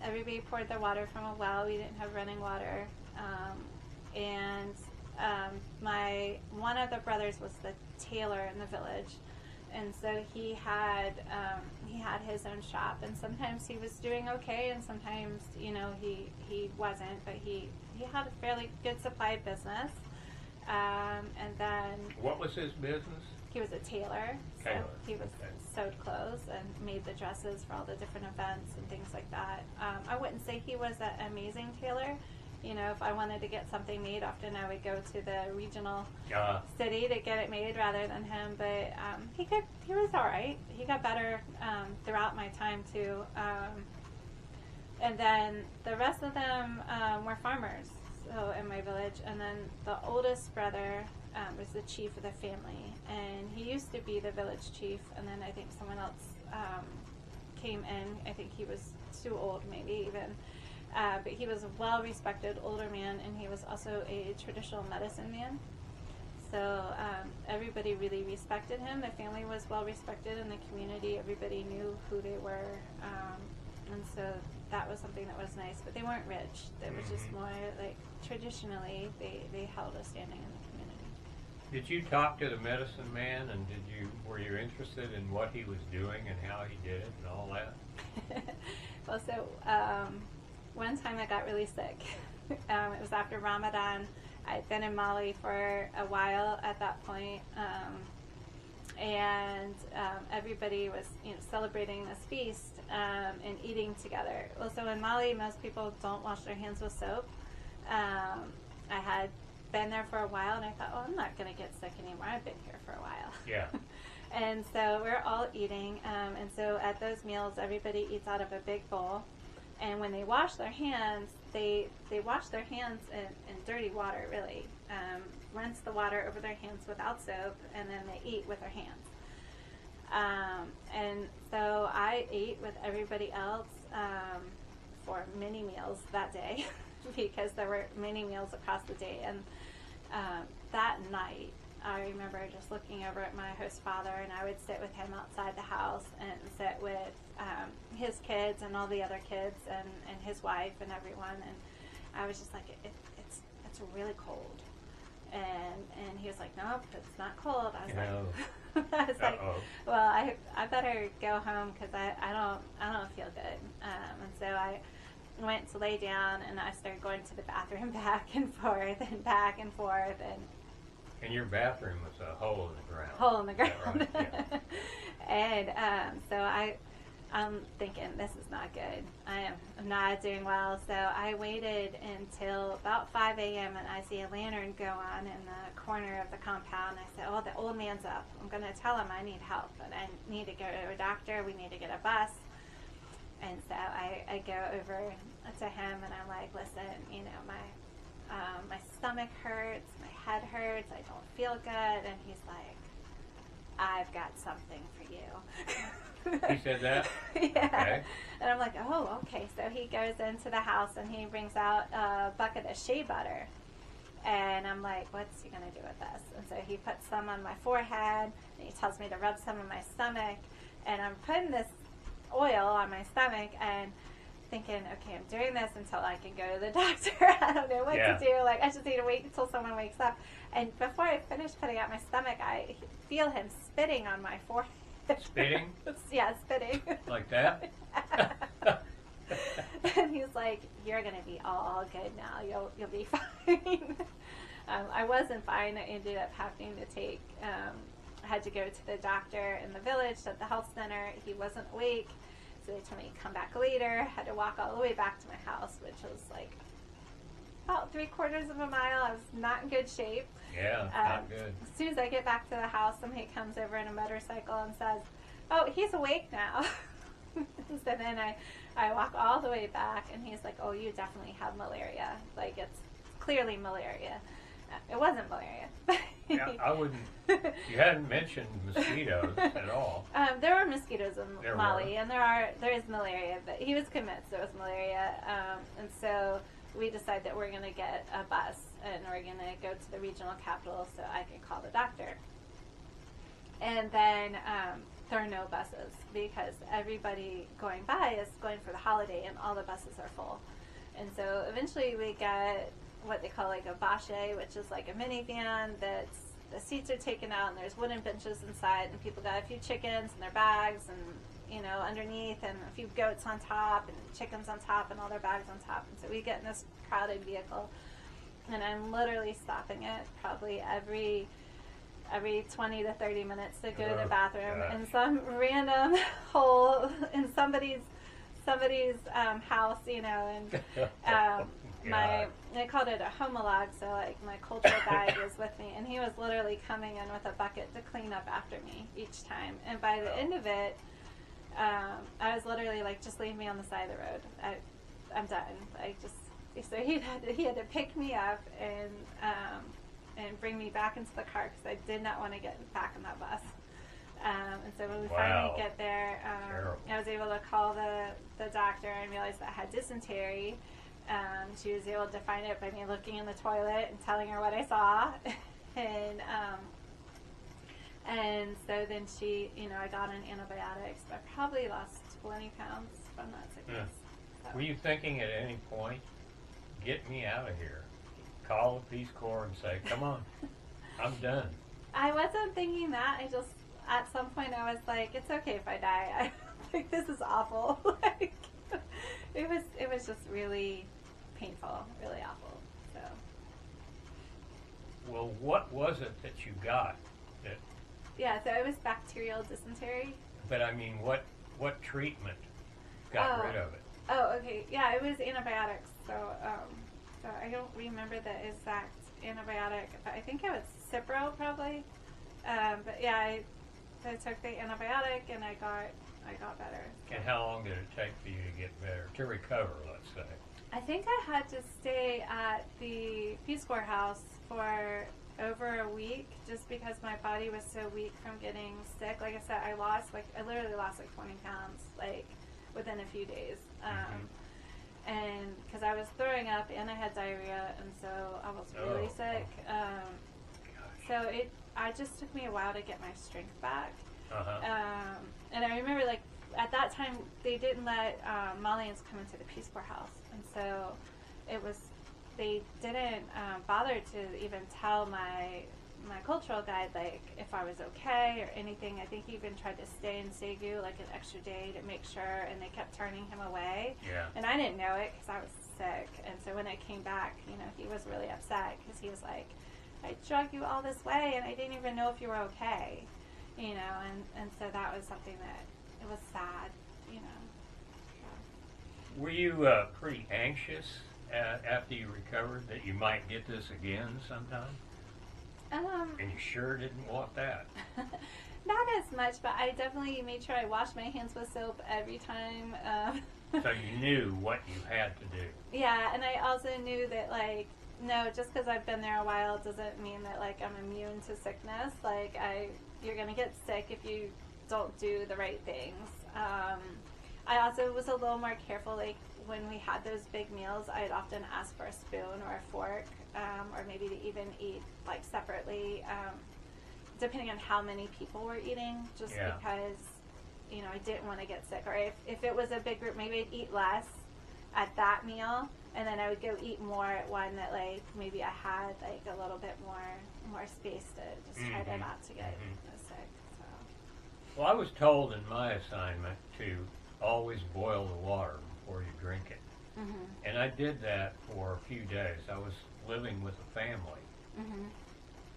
Speaker 2: Everybody poured their water from a well. We didn't have running water. One of the brothers was the tailor in the village. And so he had his own shop, and sometimes he was doing okay, and sometimes, you know, he wasn't, but he had a fairly good supply of business. And then
Speaker 1: What was his business?
Speaker 2: he was a tailor.
Speaker 1: Tailor,
Speaker 2: So he was
Speaker 1: okay.
Speaker 2: sewed clothes and made the dresses for all the different events and things like that. I wouldn't say he was an amazing tailor. You know, if I wanted to get something made, often I would go to the regional city to get it made rather than him. But he was all right. He got better throughout my time too. And then the rest of them were farmers. So in my village, and then the oldest brother was the chief of the family, and he used to be the village chief. And then I think someone else came in. I think he was too old, maybe even. But he was a well-respected older man, and he was also a traditional medicine man. So everybody really respected him. The family was well-respected in the community. Everybody knew who they were. And so that was something that was nice. But they weren't rich. It was just more like traditionally they held a standing in the community.
Speaker 1: Did you talk to the medicine man, and were you interested in what he was doing and how he did it and all that?
Speaker 2: Well, so one time I got really sick. It was after Ramadan. I'd been in Mali for a while at that point, and everybody was, celebrating this feast and eating together. Well, so in Mali, most people don't wash their hands with soap. I had been there for a while, and I thought, I'm not going to get sick anymore. I've been here for a while.
Speaker 1: Yeah.
Speaker 2: And so we're all eating, and so at those meals, everybody eats out of a big bowl. And when they wash their hands, they wash their hands in dirty water, really. Rinse the water over their hands without soap, and then they eat with their hands. And so I ate with everybody else for many meals that day because there were many meals across the day. And that night, I remember just looking over at my host father, and I would sit with him outside the house and sit with his kids and all the other kids and his wife and everyone. And I was just like, it's really cold. And he was like, nope, it's not cold. I was like, well, I better go home because I don't feel good. And so I went to lay down, and I started going to the bathroom back and forth.
Speaker 1: And your bathroom was a hole in the ground.
Speaker 2: Hole in the ground.
Speaker 1: Right? Yeah.
Speaker 2: And so I'm thinking, this is not good. I'm not doing well. So I waited until about 5 a.m. and I see a lantern go on in the corner of the compound. I said, the old man's up. I'm going to tell him I need help and I need to go to a doctor. We need to get a bus. And so I go over to him and I'm like, listen, my stomach hurts, my head hurts, I don't feel good. And he's like, I've got something for you.
Speaker 1: He said that?
Speaker 2: Yeah.
Speaker 1: Okay.
Speaker 2: And I'm like, okay. So he goes into the house and he brings out a bucket of shea butter. And I'm like, what's he going to do with this? And so he puts some on my forehead, and he tells me to rub some on my stomach. And I'm putting this oil on my stomach and thinking, okay, I'm doing this until I can go to the doctor. I don't know what to do. Like, I just need to wait until someone wakes up. And before I finish putting out my stomach, I feel him spitting on my forehead.
Speaker 1: Spitting?
Speaker 2: Yeah, spitting.
Speaker 1: Like that?
Speaker 2: And he's like, you're going to be all good now. You'll be fine. I wasn't fine. I ended up having to take, I had to go to the doctor in the village at the health center. He wasn't awake. So they told me to come back later. I had to walk all the way back to my house, which was like about 3/4 of a mile. I was not in good shape.
Speaker 1: Yeah, not good.
Speaker 2: As soon as I get back to the house, somebody comes over in a motorcycle and says, he's awake now. So then I walk all the way back, and he's like, you definitely have malaria. Like, it's clearly malaria. It wasn't malaria.
Speaker 1: Yeah, I wouldn't. You hadn't mentioned mosquitoes at all.
Speaker 2: There were mosquitoes in Mali, and there is malaria, but he was convinced there was malaria, and so we decided that we're going to get a bus, and we're going to go to the regional capital so I can call the doctor. And then there are no buses because everybody going by is going for the holiday, and all the buses are full. And so eventually we get what they call like a bâche, which is like a minivan that's the seats are taken out and there's wooden benches inside, and people got a few chickens in their bags and underneath, and a few goats on top and chickens on top and all their bags on top. And so we get in this crowded vehicle, and I'm literally stopping it probably every 20 to 30 minutes to go to the bathroom in some random hole in somebody's house, and they called it a homolog, so like my culture guide was with me, and he was literally coming in with a bucket to clean up after me each time. And by the end of it, I was literally like, just leave me on the side of the road. I'm done. So he had to pick me up and bring me back into the car because I did not want to get back on that bus. And so when we finally get there, I was able to call the doctor and realized that I had dysentery. She was able to define it by me looking in the toilet and telling her what I saw. And so then she, I got on antibiotics. I probably lost 20 pounds from that sickness. So.
Speaker 1: Were you thinking at any point, get me out of here? Call the Peace Corps and say, come on, I'm done.
Speaker 2: I wasn't thinking that. At some point I was like, it's okay if I die. I think this is awful. It was just really painful, really awful. So.
Speaker 1: Well, what was it that you got? That,
Speaker 2: Yeah, so it was bacterial dysentery.
Speaker 1: but I mean, what treatment got rid of it?
Speaker 2: Oh, okay. Yeah, it was antibiotics. So I don't remember the exact antibiotic, but I think it was Cipro probably. But yeah, I took the antibiotic and I got better.
Speaker 1: And how long did it take for you to get better, to recover, let's say?
Speaker 2: I think I had to stay at the Peace Corps house for over a week just because my body was so weak from getting sick. Like I said, I literally lost like 20 pounds, like within a few days. And because I was throwing up and I had diarrhea, and so I was really sick. So it just took me a while to get my strength back. And I remember, like, at that time, they didn't let Malians come into the Peace Corps house. And so they didn't bother to even tell my cultural guide, like, if I was okay or anything. I think he even tried to stay in Segu, like, an extra day to make sure, and they kept turning him away.
Speaker 1: Yeah.
Speaker 2: And I didn't know it because I was sick. And so when I came back, he was really upset because he was like, I drug you all this way and I didn't even know if you were okay. And so that was something that, it was sad, So.
Speaker 1: Were you pretty anxious after you recovered that you might get this again sometime? And you sure didn't want that.
Speaker 2: Not as much, but I definitely made sure I washed my hands with soap every time.
Speaker 1: So you knew what you had to do.
Speaker 2: Yeah, and I also knew that, like, no, just because I've been there a while doesn't mean that, like, I'm immune to sickness. Like, you're going to get sick if you don't do the right things. I also was a little more careful, like, when we had those big meals, I'd often ask for a spoon or a fork, or maybe to even eat, like, separately, depending on how many people were eating, just because, I didn't want to get sick. Or if it was a big group, maybe I'd eat less at that meal, and then I would go eat more at one that, like, maybe I had, like, a little bit more space to just try to not to get sick. So.
Speaker 1: Well, I was told in my assignment to always boil the water before you drink it. And I did that for a few days. I was living with a family.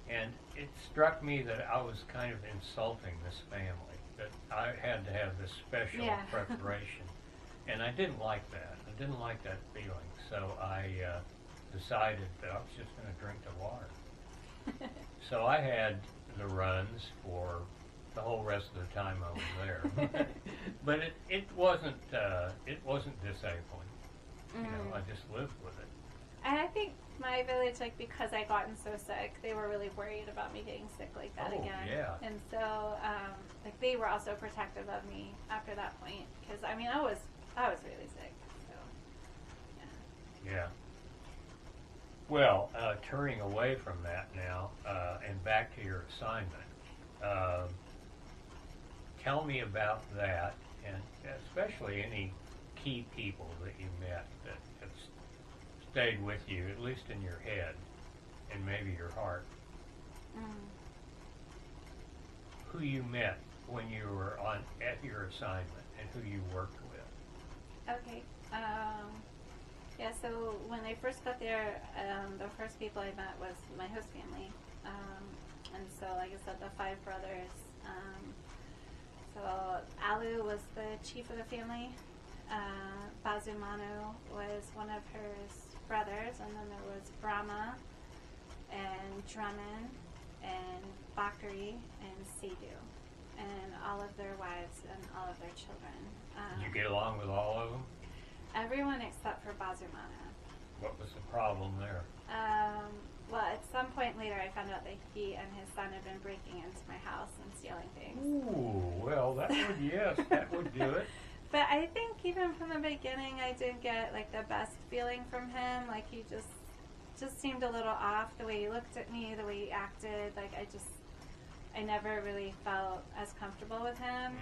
Speaker 1: And it struck me that I was kind of insulting this family, that I had to have this special preparation. And I didn't like that. I didn't like that feeling. So I decided that I was just going to drink the water. So I had the runs for the whole rest of the time I was there. But it wasn't disabling. I just lived with it.
Speaker 2: And I think my village, like, because I gotten so sick, they were really worried about me getting sick like that again.
Speaker 1: Yeah.
Speaker 2: And so, like, they were also protective of me after that point, because I was really sick. So,
Speaker 1: yeah. Well, turning away from that now, and back to your assignment, tell me about that, and especially any key people that you met that have stayed with you, at least in your head and maybe your heart. Who you met when you were at your assignment and who you worked with.
Speaker 2: Okay. Yeah, so when I first got there, the first people I met was my host family. And so, like I said, the 5 brothers. So Alu was the chief of the family. Bazumanu was one of her brothers, and then there was Brahma and Drummond and Bakari and Sadu, and all of their wives and all of their children.
Speaker 1: Did you get along with all of them?
Speaker 2: Everyone except for Bazumanu.
Speaker 1: What was the problem there?
Speaker 2: Well, at some point later, I found out that he and his son had been breaking into my house and stealing things.
Speaker 1: Ooh, well, that would do it.
Speaker 2: But I think even from the beginning, I didn't get, like, the best feeling from him. Like, he just seemed a little off, the way he looked at me, the way he acted. Like, I never really felt as comfortable with him.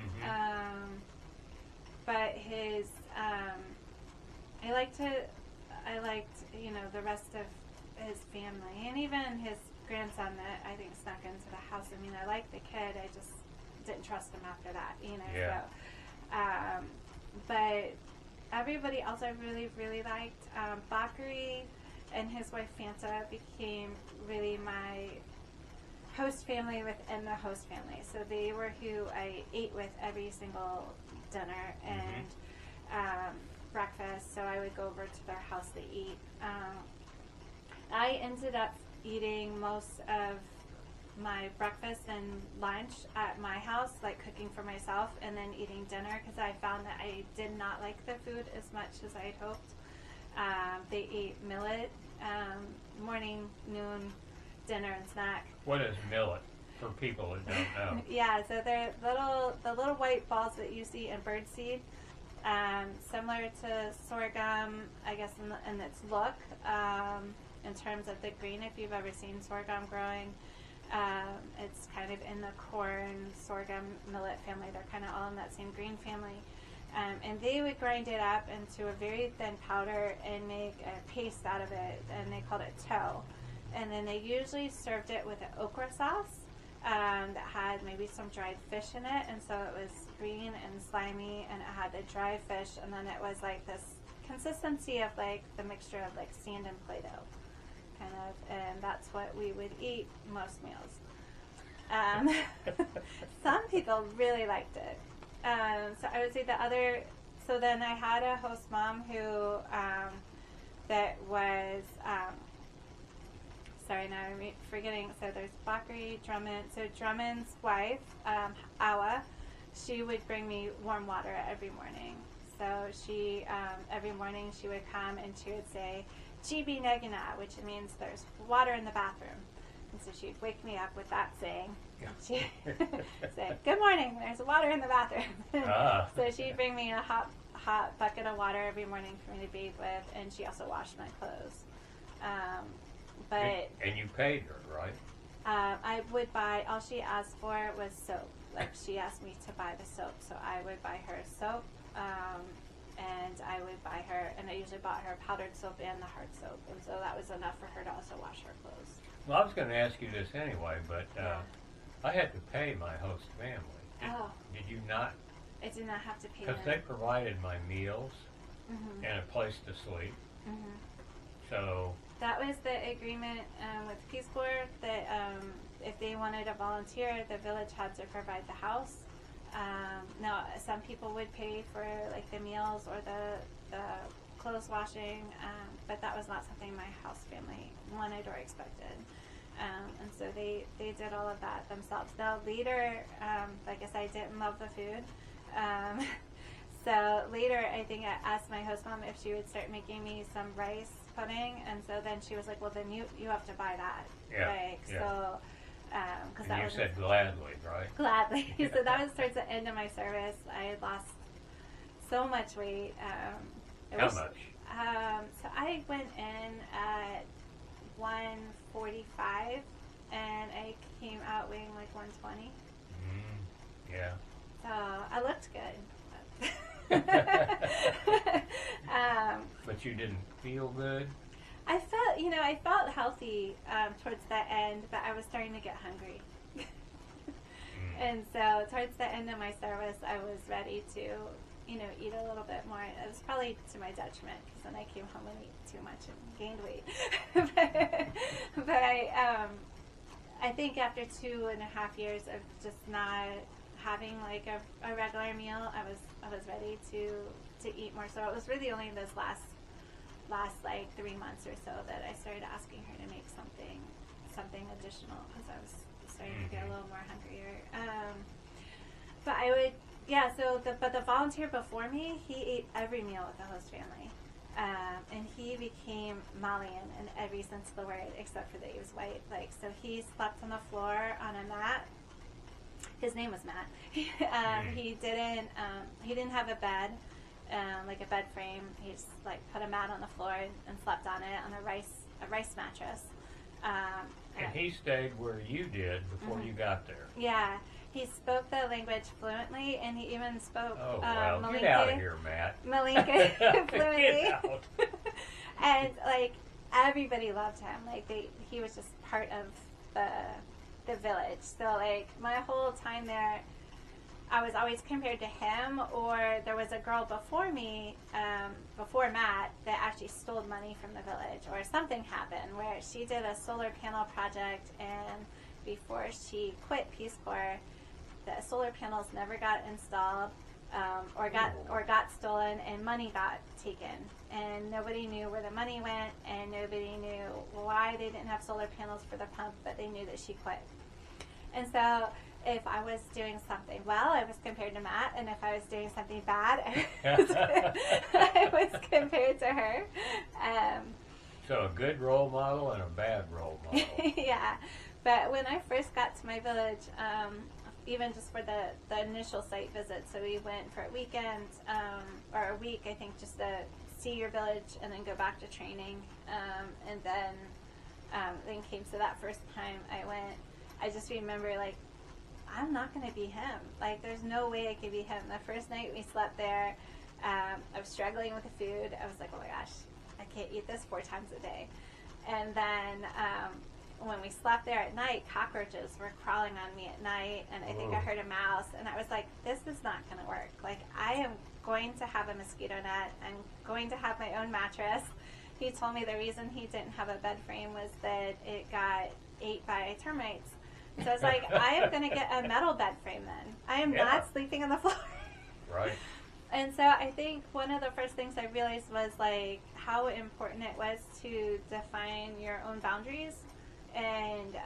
Speaker 2: But his, I liked, the rest of his family, and even his grandson that I think snuck into the house. I mean, I liked the kid, I just didn't trust him after that,
Speaker 1: Yeah.
Speaker 2: So, but everybody else I really, really liked. Bakari and his wife Fanta became really my host family within the host family. So they were who I ate with every single dinner and breakfast. So I would go over to their house to eat. I ended up eating most of my breakfast and lunch at my house, like cooking for myself, and then eating dinner because I found that I did not like the food as much as I had hoped. They ate millet, morning, noon, dinner, and snack.
Speaker 1: What is millet for people that don't know?
Speaker 2: Yeah, so they're the little white balls that you see in birdseed, similar to sorghum, I guess, in its look. In terms of the green, if you've ever seen sorghum growing, it's kind of in the corn, sorghum, millet family. They're kind of all in that same green family. And they would grind it up into a very thin powder and make a paste out of it, and they called it tow. And then they usually served it with an okra sauce that had maybe some dried fish in it, and so it was green and slimy, and it had the dry fish, and then it was like this consistency of like the mixture of like sand and Play-Doh. Kind of, and that's what we would eat most meals. Some people really liked it. So I would say so then I had a host mom who, that was, sorry, now I'm forgetting, so there's Bakari, Drummond, so Drummond's wife, Awa, she would bring me warm water every morning. So she, every morning she would come and she would say, Chibi Negana, which means there's water in the bathroom. And so she'd wake me up with that saying. She'd say, good morning, there's water in the bathroom. So she'd bring me a hot bucket of water every morning for me to bathe with, and she also washed my clothes.
Speaker 1: And you paid her, right?
Speaker 2: I would buy, all she asked for was soap. Like she asked me to buy the soap, so I would buy her soap. And I would buy her, and I usually bought her powdered soap and the hard soap, and so that was enough for her to also wash her clothes.
Speaker 1: Well, I was going to ask you this anyway, but I had to pay my host family. Did you not?
Speaker 2: I did not have to pay
Speaker 1: them. Because they provided my meals and a place to sleep. So
Speaker 2: that was the agreement with Peace Corps that if they wanted to volunteer, the village had to provide the house. Now, some people would pay for like the meals or the clothes washing, but that was not something my house family wanted or expected. And so they did all of that themselves. Now later, like I said, I didn't love the food. So later, I think I asked my host mom if she would start making me some rice pudding, and so then she was like, well, then you have to buy that. So.
Speaker 1: And that you said gladly, right?
Speaker 2: Gladly. So that was towards the end of my service. I had lost so much weight.
Speaker 1: How much?
Speaker 2: So I went in at 145, and I came out weighing like 120.
Speaker 1: Yeah.
Speaker 2: So I looked good.
Speaker 1: But you didn't feel good?
Speaker 2: I felt healthy towards the end, but I was starting to get hungry. And so towards the end of my service, I was ready to, eat a little bit more. It was probably to my detriment, because then I came home and ate too much and gained weight. but I think after 2.5 years of just not having like a regular meal, I was ready to eat more. So it was really only those last like 3 months or so that I started asking her to make something additional, because I was starting to get a little more hungrier. But I would, but the volunteer before me, he ate every meal with the host family. And he became Malian in every sense of the word, except for that he was white. Like, so he slept on the floor on a mat. His name was Matt. He didn't have a bed. Like a bed frame. He just like put a mat on the floor and slept on it on a rice mattress.
Speaker 1: And he stayed where you did before you got there.
Speaker 2: Yeah, he spoke the language fluently, and he even spoke
Speaker 1: Malinke. Get out of here, Matt.
Speaker 2: Malinke fluently.
Speaker 1: Get out.
Speaker 2: And like everybody loved him. Like he was just part of the village. So like my whole time there, I was always compared to him, or there was a girl before me, before Matt, that actually stole money from the village, or something happened where she did a solar panel project, and before she quit Peace Corps, the solar panels never got installed, or got stolen, and money got taken, and nobody knew where the money went, and nobody knew why they didn't have solar panels for the pump, but they knew that she quit. And so if I was doing something well, I was compared to Matt, and if I was doing something bad, I was compared to her.
Speaker 3: So a good role model and a bad role model.
Speaker 2: Yeah, but when I first got to my village, even just for the initial site visit, so we went for a weekend, or a week, I think, just to see your village and then go back to training, and then came to that first time I went. I just remember, like, I'm not going to be him. Like, there's no way I could be him. The first night we slept there, I was struggling with the food. I was like, oh my gosh, I can't eat this 4 times a day. And then when we slept there at night, cockroaches were crawling on me at night, and I think I heard a mouse, and I was like, this is not going to work. Like, I am going to have a mosquito net. I'm going to have my own mattress. He told me the reason he didn't have a bed frame was that it got ate by termites. So I was like, I am going to get a metal bed frame then. I am not sleeping on the floor.
Speaker 3: Right.
Speaker 2: And so I think one of the first things I realized was, like, how important it was to define your own boundaries. And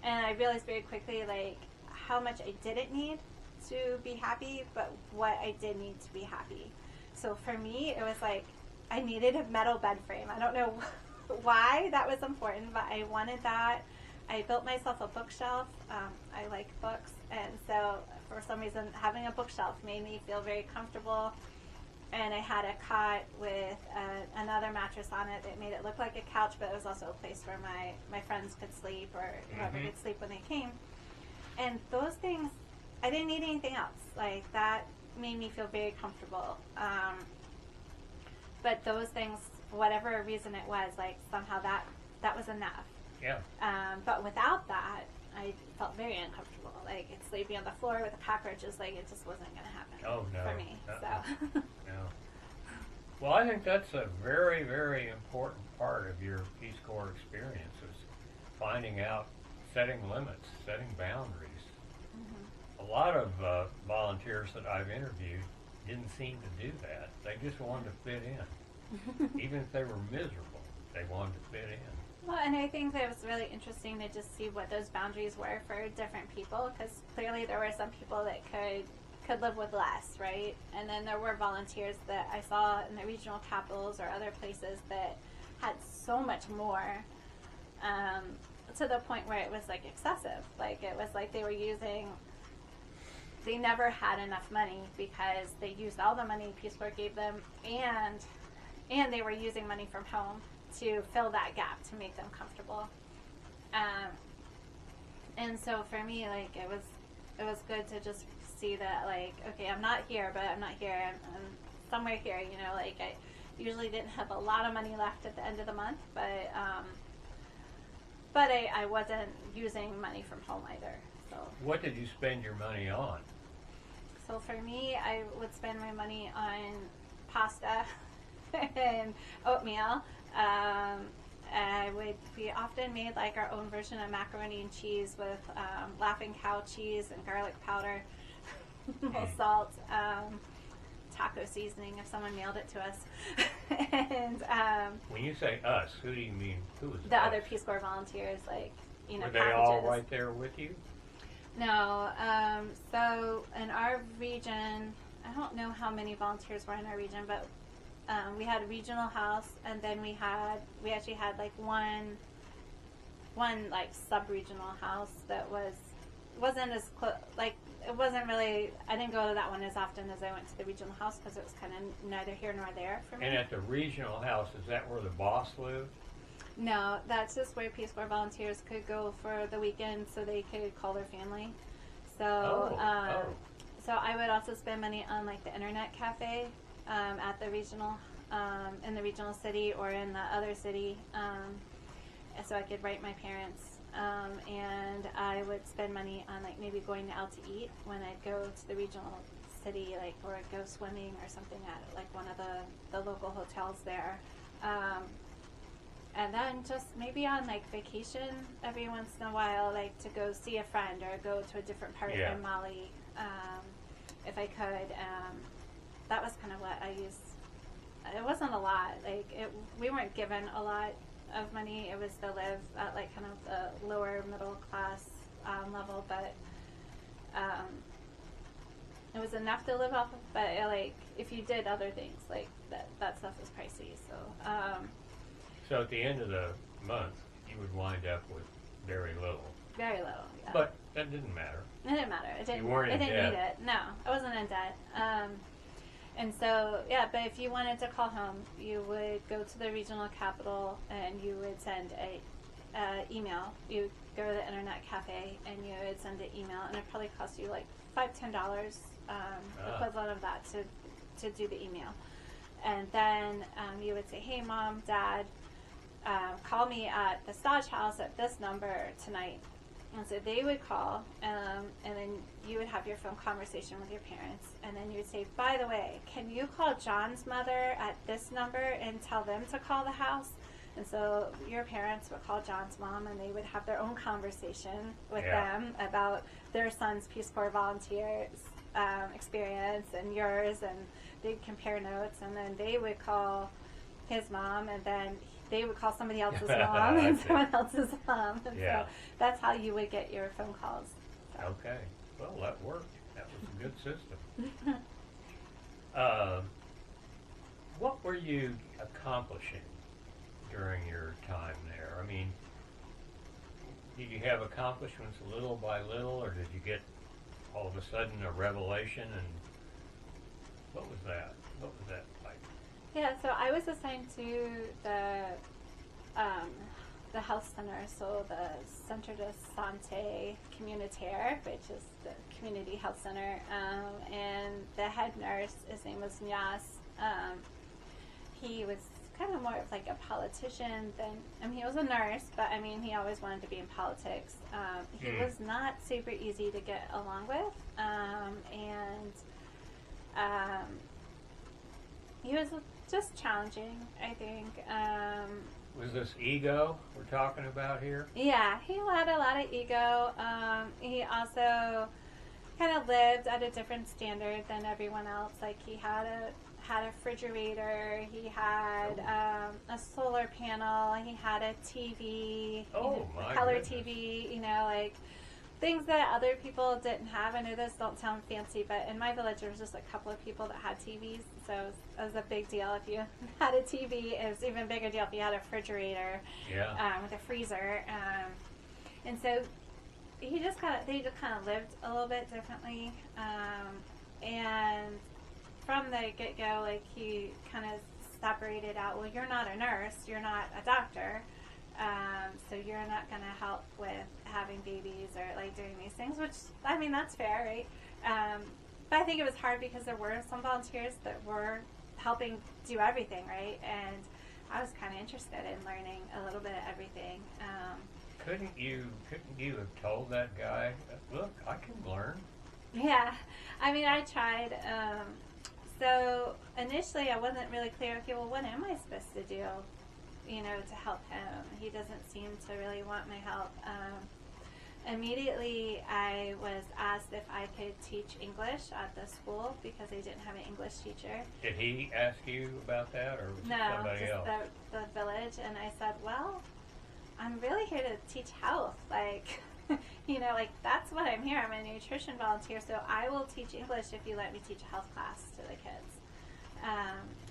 Speaker 2: I realized very quickly, like, how much I didn't need to be happy, but what I did need to be happy. So for me, it was like, I needed a metal bed frame. I don't know why that was important, but I wanted that. I built myself a bookshelf. I like books, and so for some reason having a bookshelf made me feel very comfortable. And I had a cot with another mattress on it that made it look like a couch, but it was also a place where my friends could sleep, or whoever could sleep when they came. And those things, I didn't need anything else. Like, that made me feel very comfortable. But those things, for whatever reason it was, like, somehow that was enough.
Speaker 3: Yeah.
Speaker 2: But without that, I felt very uncomfortable. Like, sleeping on the floor with the cockroaches, like, it just wasn't going to happen for me. So.
Speaker 3: No. Well, I think that's a very, very important part of your Peace Corps experience, is finding out, setting limits, setting boundaries. A lot of volunteers that I've interviewed didn't seem to do that. They just wanted to fit in. Even if they were miserable, they wanted to fit in.
Speaker 2: Well, and I think that it was really interesting to just see what those boundaries were for different people, because clearly there were some people that could live with less, right? And then there were volunteers that I saw in the regional capitals or other places that had so much more, to the point where it was, like, excessive. Like, it was like they never had enough money because they used all the money Peace Corps gave them, and they were using money from home to fill that gap, to make them comfortable. And so for me, like, it was good to just see that, like, okay, I'm not here, but I'm not here. I'm somewhere here, you know. Like, I usually didn't have a lot of money left at the end of the month, but I wasn't using money from home either. So.
Speaker 3: What did you spend your money on?
Speaker 2: So for me, I would spend my money on pasta and oatmeal. We often made, like, our own version of macaroni and cheese with Laughing Cow cheese and garlic powder, salt, taco seasoning if someone mailed it to us. And
Speaker 3: when you say us, who do you mean? Who is
Speaker 2: the
Speaker 3: us?
Speaker 2: other Peace Corps volunteers, like, you know,
Speaker 3: Were they
Speaker 2: packages.
Speaker 3: all right there with you?
Speaker 2: No. So in our region, I don't know how many volunteers were in our region, but we had a regional house, and then we actually had, like, one like sub-regional house that wasn't as close. Like, it wasn't really. I didn't go to that one as often as I went to the regional house, because it was kind of neither here nor there for me.
Speaker 3: And at the regional house, is that where the boss lived?
Speaker 2: No, that's just where Peace Corps volunteers could go for the weekend, so they could call their family. So, so I would also spend money on, like, the internet cafe at the regional, in the regional city or in the other city, so I could write my parents and I would spend money on like maybe going out to eat when I'd go to the regional city, like, or I'd go swimming or something at like one of the local hotels there. And then just maybe on like vacation every once in a while, like to go see a friend or go to a different part in Mali, if I could. That was kind of what I used. It wasn't a lot. Like we weren't given a lot of money. It was to live at like kind of the lower middle class level, but it was enough to live off of. But like if you did other things, like that stuff was pricey.
Speaker 3: So at the end of the month, you would wind up with very little.
Speaker 2: Very little, yeah.
Speaker 3: But that didn't matter.
Speaker 2: It didn't matter. It didn't.
Speaker 3: You weren't in
Speaker 2: I didn't
Speaker 3: debt.
Speaker 2: need it. No, I wasn't in debt. And so, yeah, but if you wanted to call home, you would go to the regional capital and you would send a email. You would go to the internet cafe and you would send an email, and it probably cost you like $5-10 equivalent of that to do the email. And then you would say, hey, Mom, Dad, call me at the Stage House at this number tonight. And so they would call, and then you would have your phone conversation with your parents. And then you would say, by the way, can you call John's mother at this number and tell them to call the house? And so your parents would call John's mom, and they would have their own conversation with them about their son's Peace Corps volunteer experience and yours, and they'd compare notes. And then they would call his mom, and then they would call somebody else's mom and someone else's mom. And so that's how you would get your phone calls. So.
Speaker 3: Okay. Well, that worked. That was a good system. What were you accomplishing during your time there? I mean, did you have accomplishments little by little, or did you get all of a sudden a revelation? And what was that? What was that like?
Speaker 2: Yeah, so I was assigned to the health center, so the Centre de Santé Communautaire, which is the community health center, and the head nurse, his name was Nyas. He was kind of more of like a politician than, I mean, he was a nurse, but I mean, he always wanted to be in politics. He was not super easy to get along with, and he was just challenging, I think.
Speaker 3: Was this ego we're talking about here?
Speaker 2: Yeah, he had a lot of ego. He also kind of lived at a different standard than everyone else. Like he had a refrigerator, he had a solar panel, he had a TV, color
Speaker 3: goodness.
Speaker 2: TV, like things that other people didn't have. I know those don't sound fancy, but in my village there was just a couple of people that had TVs, so it was a big deal if you had a TV. It was even bigger deal if you had a refrigerator with a freezer. And so they just kind of lived a little bit differently. And from the get-go, like he kind of separated out, well, you're not a nurse, you're not a doctor, so you're not going to help with having babies or like doing these things, which, I mean, that's fair, right? But I think it was hard because there were some volunteers that were helping do everything, right? And I was kind of interested in learning a little bit of everything.
Speaker 3: Couldn't you have told that guy, look, I can learn?
Speaker 2: Yeah, I mean, I tried. So initially I wasn't really clear, okay, well, what am I supposed to do, to help him? He doesn't seem to really want my help. Immediately I was asked if I could teach English at the school because they didn't have an English teacher.
Speaker 3: Did he ask you about that, or was it somebody else?
Speaker 2: No, just the village. And I said, well, I'm really here to teach health. Like, like that's what I'm here. I'm a nutrition volunteer, so I will teach English if you let me teach a health class to the kids.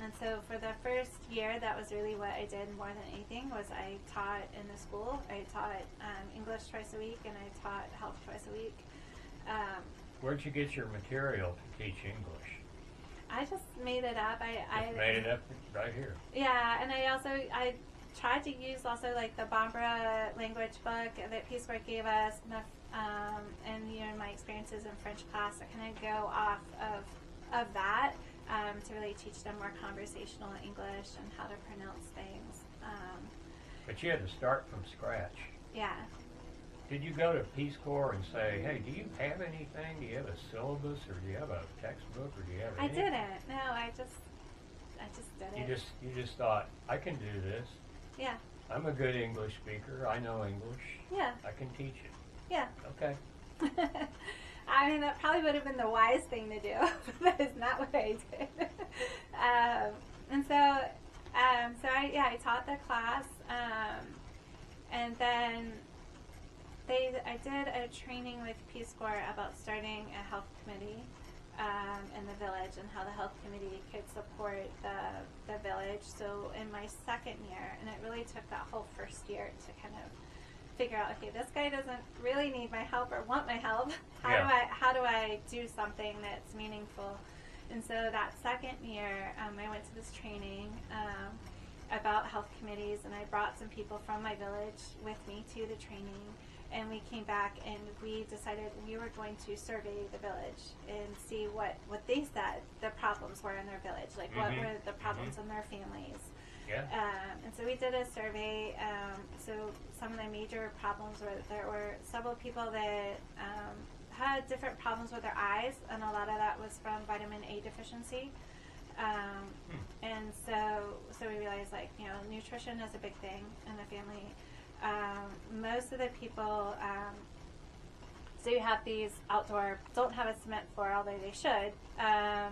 Speaker 2: And so for the first year, that was really what I did more than anything, was I taught in the school. I taught English twice a week, and I taught health twice a week.
Speaker 3: Where'd you get your material to teach English?
Speaker 2: I just made it up. I
Speaker 3: made it up right here.
Speaker 2: Yeah, and I tried to use also like the Bambara language book that Peace Corps gave us, and my experiences in French class. I kind of go off of that to really teach them more conversational English and how to pronounce things.
Speaker 3: But you had to start from scratch.
Speaker 2: Yeah.
Speaker 3: Did you go to Peace Corps and say, hey, do you have anything? Do you have a syllabus, or do you have a textbook, or do you have
Speaker 2: I
Speaker 3: anything?
Speaker 2: didn't. No, I just did it.
Speaker 3: You just thought, I can do this.
Speaker 2: Yeah.
Speaker 3: I'm a good English speaker. I know English.
Speaker 2: Yeah.
Speaker 3: I can teach it.
Speaker 2: Yeah.
Speaker 3: Okay.
Speaker 2: I mean, that probably would have been the wise thing to do, but that's not what I did. And so I taught the class, and then I did a training with Peace Corps about starting a health committee in the village and how the health committee could support the village. So in my second year, and it really took that whole first year to kind of figure out, okay, this guy doesn't really need my help or want my help. How do I do something that's meaningful? And so that second year, I went to this training about health committees, and I brought some people from my village with me to the training. And we came back and we decided we were going to survey the village and see what they said the problems were in their village, like what were the problems in their families.
Speaker 3: Yeah.
Speaker 2: And so we did a survey. So some of the major problems were that there were several people that had different problems with their eyes, and a lot of that was from vitamin A deficiency. And so we realized, like, you know, nutrition is a big thing in the family. Most of the people, so you have these outdoor, don't have a cement floor, although they should. A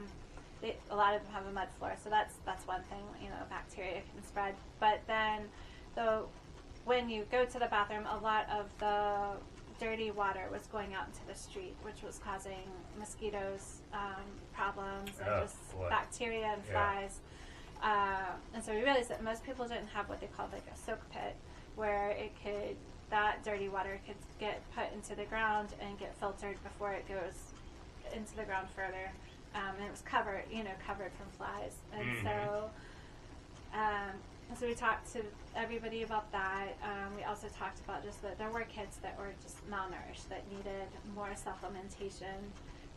Speaker 2: lot of them have a mud floor, so that's one thing. You know, bacteria can spread. But then, when you go to the bathroom, a lot of the dirty water was going out into the street, which was causing mosquitoes problems and just bacteria and flies. And so we realized that most people didn't have what they called like a soak pit, where that dirty water could get put into the ground and get filtered before it goes into the ground further. And it was covered from flies. And so we talked to everybody about that. We also talked about just that there were kids that were just malnourished that needed more supplementation.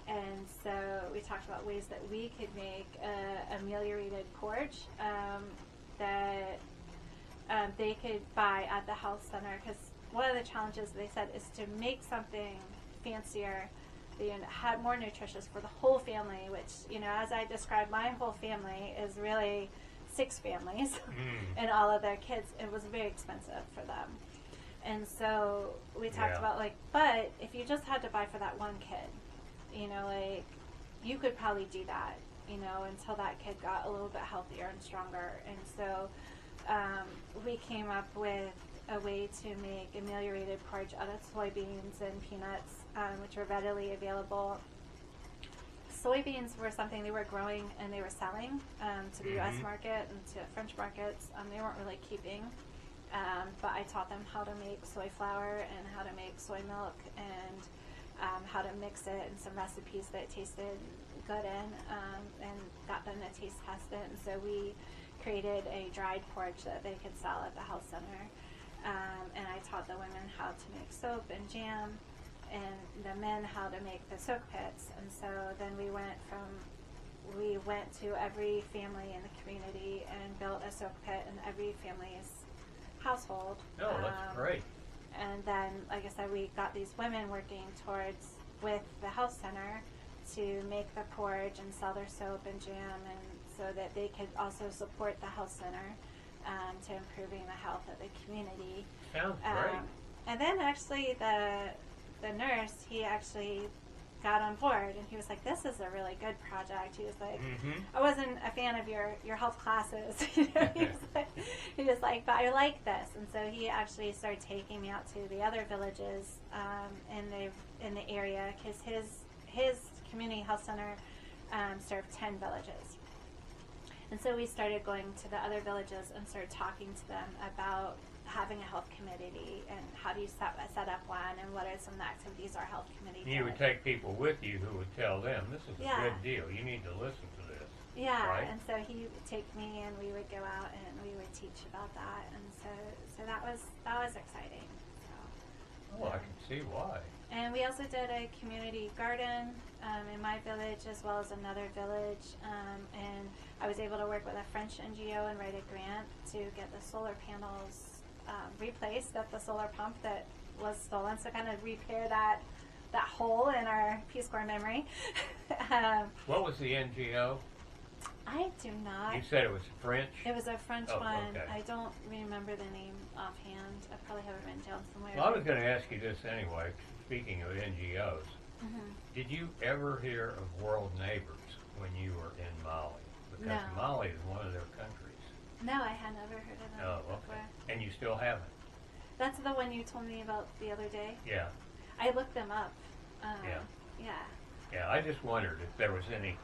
Speaker 2: And so we talked about ways that we could make a ameliorated porridge that they could buy at the health center, because one of the challenges they said is to make something fancier, had more nutritious for the whole family, which, you know, as I described, my whole family is really 6 families and all of their kids. It was very expensive for them. And so we talked about, like, but if you just had to buy for that one kid, you know, like, you could probably do that, you know, until that kid got a little bit healthier and stronger. And so we came up with a way to make ameliorated porridge out of soybeans and peanuts, which were readily available. Soybeans were something they were growing and they were selling to the U.S. market and to French markets. They weren't really keeping, but I taught them how to make soy flour and how to make soy milk and how to mix it, and some recipes that tasted good and got them to taste test it. And so we created a dried porridge that they could sell at the health center. And I taught the women how to make soap and jam, and the men how to make the soak pits. And so then we went to every family in the community and built a soak pit in every family's household.
Speaker 3: Oh, that's great.
Speaker 2: And then, like I said, we got these women working with the health center to make the porridge and sell their soap and jam, and so that they could also support the health center to improving the health of the community.
Speaker 3: Sounds great.
Speaker 2: And then actually the nurse, he actually got on board, and he was like, this is a really good project. He was like, I wasn't a fan of your health classes. You know, he was like, but I like this. And so he actually started taking me out to the other villages in the area, because his community health center served 10 villages. And so we started going to the other villages and started talking to them about having a health committee and how do you set up one, and what are some of the activities our health committee does.
Speaker 3: You would take people with you who would tell them, this is a good deal, you need to listen to this.
Speaker 2: Yeah,
Speaker 3: right?
Speaker 2: And so he would take me and we would go out and we would teach about that, and so that was exciting. So,
Speaker 3: I can see why.
Speaker 2: And we also did a community garden in my village as well as another village, and I was able to work with a French NGO and write a grant to get the solar panels replaced at the solar pump that was stolen, so kind of repair that hole in our Peace Corps memory.
Speaker 3: What was the NGO?
Speaker 2: I do not.
Speaker 3: You said it was French?
Speaker 2: It was a French
Speaker 3: Oh,
Speaker 2: one.
Speaker 3: okay.
Speaker 2: I don't remember the name offhand. I probably have it written down somewhere.
Speaker 3: Well, I was going to ask you this anyway, speaking of NGOs.
Speaker 2: Mhm.
Speaker 3: Did you ever hear of World Neighbors when you were in Mali? Because
Speaker 2: No.
Speaker 3: Mali is one of their countries.
Speaker 2: No, I had never heard of them
Speaker 3: Oh,
Speaker 2: before.
Speaker 3: okay. And you still haven't?
Speaker 2: That's the one you told me about the other day.
Speaker 3: Yeah.
Speaker 2: I looked them up.
Speaker 3: Yeah.
Speaker 2: Yeah.
Speaker 3: Yeah, I just wondered if there was any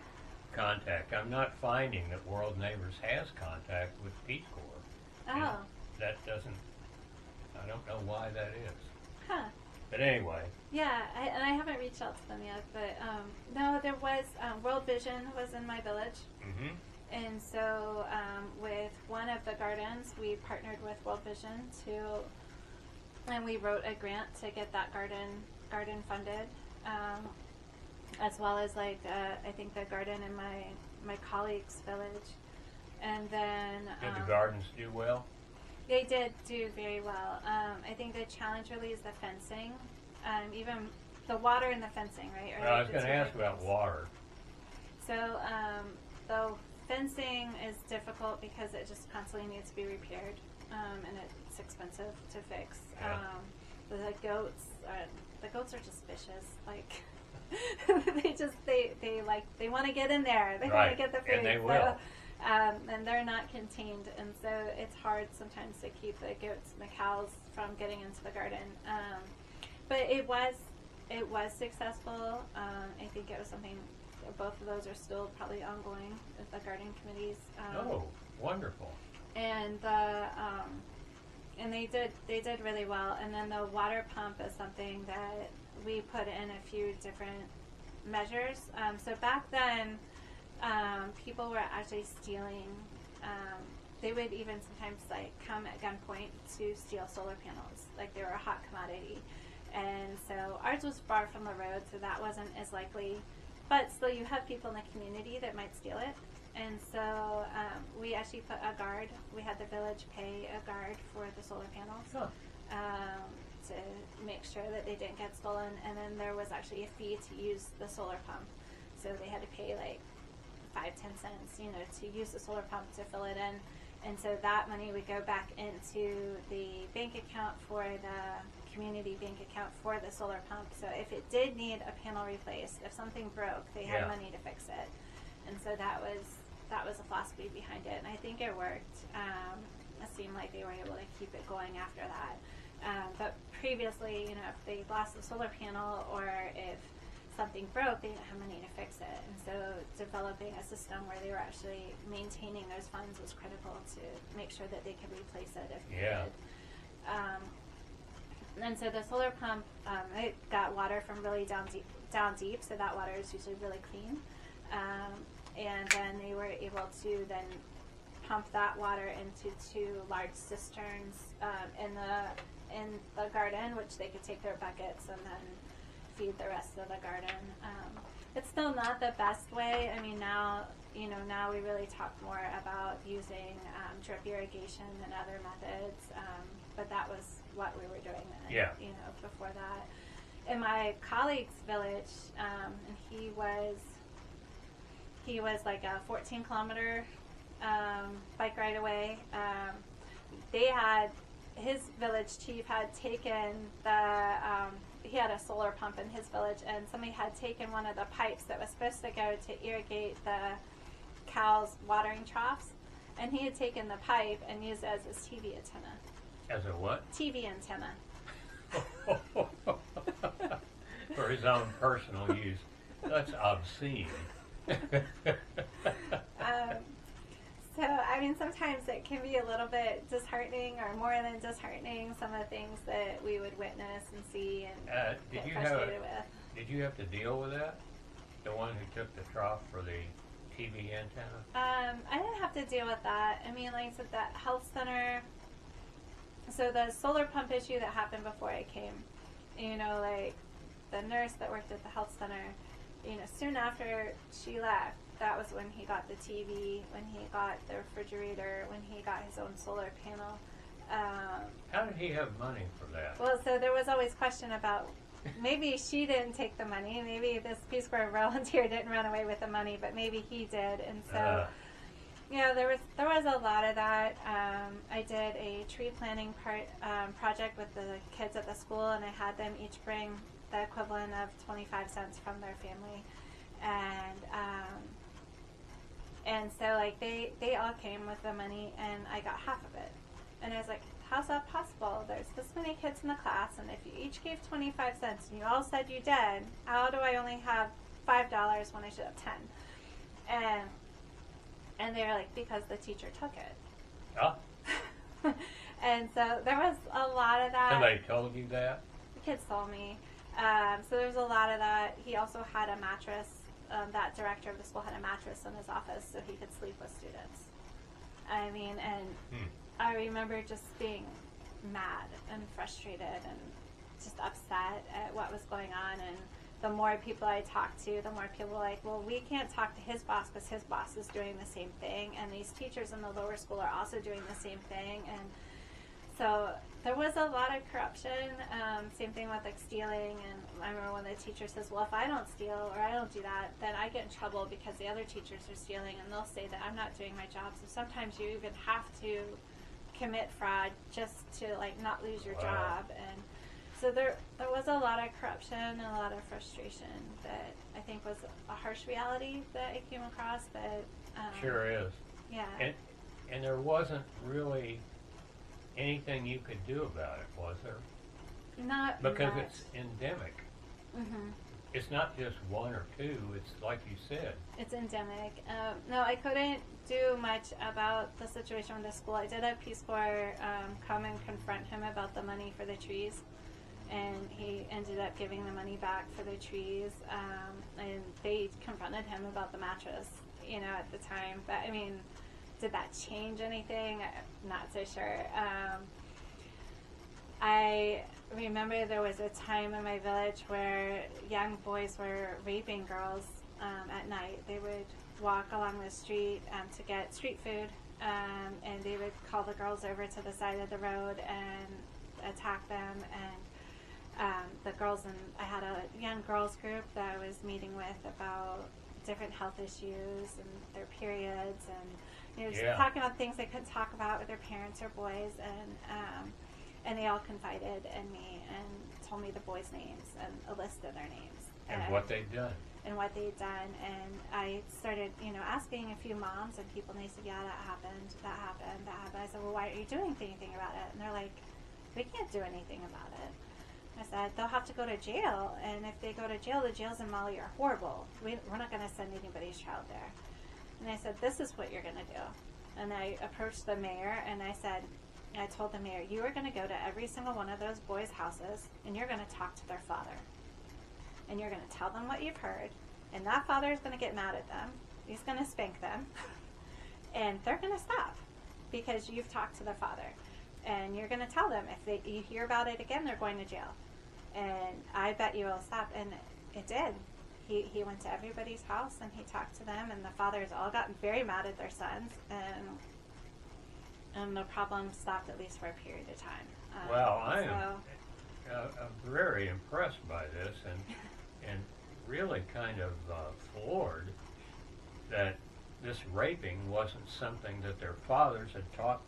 Speaker 3: contact. I'm not finding that World Neighbors has contact with Peace Corps. And
Speaker 2: Oh.
Speaker 3: that doesn't, I don't know why that is.
Speaker 2: Huh.
Speaker 3: But anyway,
Speaker 2: Yeah, and I haven't reached out to them yet, but no, there was World Vision was in my village,
Speaker 3: mm-hmm.
Speaker 2: and so with one of the gardens, we partnered with World Vision and we wrote a grant to get that garden funded, as well as I think the garden in my colleague's village, and then
Speaker 3: Did the gardens do well?
Speaker 2: they did do very well. I think the challenge really is the fencing, even the water and the fencing, right?
Speaker 3: Well, I was going to ask about water.
Speaker 2: So the fencing is difficult because it just constantly needs to be repaired, and it's expensive to fix.
Speaker 3: Yeah.
Speaker 2: The goats are just vicious. Like they want to get in there. They want to
Speaker 3: Right,
Speaker 2: get the food.
Speaker 3: and they will.
Speaker 2: And they're not contained, and so it's hard sometimes to keep the goats and the cows from getting into the garden. But it was successful. I think it was something. Both of those are still probably ongoing with the garden committees.
Speaker 3: Oh, wonderful.
Speaker 2: And they did really well. And then the water pump is something that we put in a few different measures. So back then, people were actually stealing. They would even sometimes come at gunpoint to steal solar panels, like they were a hot commodity. And so ours was far from the road, so that wasn't as likely. But still, you have people in the community that might steal it. And so we actually put a guard. We had the village pay a guard for the solar panels to make sure that they didn't get stolen. And then there was actually a fee to use the solar pump. So they had to pay like 5-10 cents, to use the solar pump to fill it in. And so that money would go back into the bank account for the community bank account for the solar pump. So if it did need a panel replaced, if something broke, they had money to fix it. And so that was the philosophy behind it, and I think it worked. It seemed like they were able to keep it going after that. But previously, if they lost the solar panel or if something broke, they didn't have money to fix it. And so developing a system where they were actually maintaining those funds was critical to make sure that they could replace it if they did. And so the solar pump, it got water from really down deep, so that water is usually really clean. And then they were able to then pump that water into 2 large cisterns in the garden, which they could take their buckets and then feed the rest of the garden. It's still not the best way. I mean, now we really talk more about using drip irrigation and other methods, but that was what we were doing then.
Speaker 3: Yeah.
Speaker 2: Before that. In my colleague's village, and he was like a 14-kilometer bike ride away. His village chief had taken he had a solar pump in his village, and somebody had taken one of the pipes that was supposed to go to irrigate the cows' watering troughs, and he had taken the pipe and used it as his TV antenna.
Speaker 3: As a what?
Speaker 2: TV antenna.
Speaker 3: For his own personal use. That's obscene.
Speaker 2: So, I mean, sometimes it can be a little bit disheartening, or more than disheartening, some of the things that we would witness and see and get frustrated with.
Speaker 3: Did you have to deal with that? The one who took the trough for the TV antenna?
Speaker 2: I didn't have to deal with that. I mean, like I said, that health center, so the solar pump issue that happened before I came, like the nurse that worked at the health center, soon after she left, that was when he got the TV, when he got the refrigerator, when he got his own solar panel.
Speaker 3: How did he have money for that?
Speaker 2: well, so there was always question about maybe she didn't take the money, maybe this Peace Corps volunteer didn't run away with the money, but maybe he did, and so there was a lot of that. I did a tree planting project with the kids at the school, and I had them each bring the equivalent of 25 cents from their family, and so like they all came with the money, and I got half of it, and I was like, how's that possible? There's this many kids in the class, and if you each gave 25 cents and you all said you did, how do I only have $5 when I should have 10? And they were like, because the teacher took it.
Speaker 3: Oh,
Speaker 2: And so there was a lot of that.
Speaker 3: somebody told you that?
Speaker 2: The kids told me. So there was a lot of that. He also had a mattress. That director of the school had a mattress in his office so he could sleep with students. I mean, and I remember just being mad and frustrated and just upset at what was going on. And the more people I talked to, the more people were like, well, we can't talk to his boss because his boss is doing the same thing. And these teachers in the lower school are also doing the same thing. And so there was a lot of corruption. Same thing with like stealing. And I remember when the teacher says, well, if I don't steal or I don't do that, then I get in trouble because the other teachers are stealing. And they'll say that I'm not doing my job. So sometimes you even have to commit fraud just to like not lose your job. And so there was a lot of corruption and a lot of frustration that I think was a harsh reality that I came across. But
Speaker 3: Sure is.
Speaker 2: yeah.
Speaker 3: And there wasn't really anything you could do about it, was there?
Speaker 2: Not
Speaker 3: Because
Speaker 2: much.
Speaker 3: it's endemic.
Speaker 2: Mm-hmm.
Speaker 3: It's not just one or two. It's like you said.
Speaker 2: It's endemic. No, I couldn't do much about the situation with the school. I did have Peace Corps come and confront him about the money for the trees, and he ended up giving the money back for the trees. And they confronted him about the mattress, at the time. But I mean, did that change anything? I'm not so sure. I remember there was a time in my village where young boys were raping girls at night. They would walk along the street to get street food, and they would call the girls over to the side of the road and attack them. And the girls, and I had a young girls group that I was meeting with about different health issues and their periods, and just talking about things they couldn't talk about with their parents or boys, and they all confided in me and told me the boys' names and a list of their names.
Speaker 3: And what they'd done.
Speaker 2: And what they'd done. And I started, asking a few moms and people, and they said, yeah, that happened. I said, well, why aren't you doing anything about it? And they're like, we can't do anything about it. I said, they'll have to go to jail. And if they go to jail, the jails in Mali are horrible. We're not going to send anybody's child there. And I said, this is what you're going to do. And I approached the mayor, and I told the mayor, you are going to go to every single one of those boys' houses, and you're going to talk to their father. And you're going to tell them what you've heard, and that father is going to get mad at them. He's going to spank them, and they're going to stop because you've talked to their father. And you're going to tell them if you hear about it again, they're going to jail. And I bet you it'll stop. And it did. He went to everybody's house, and he talked to them, and the fathers all got very mad at their sons, and the problem stopped, at least for a period of time.
Speaker 3: Well, I am very impressed by this, and really kind of floored that this raping wasn't something that their fathers had taught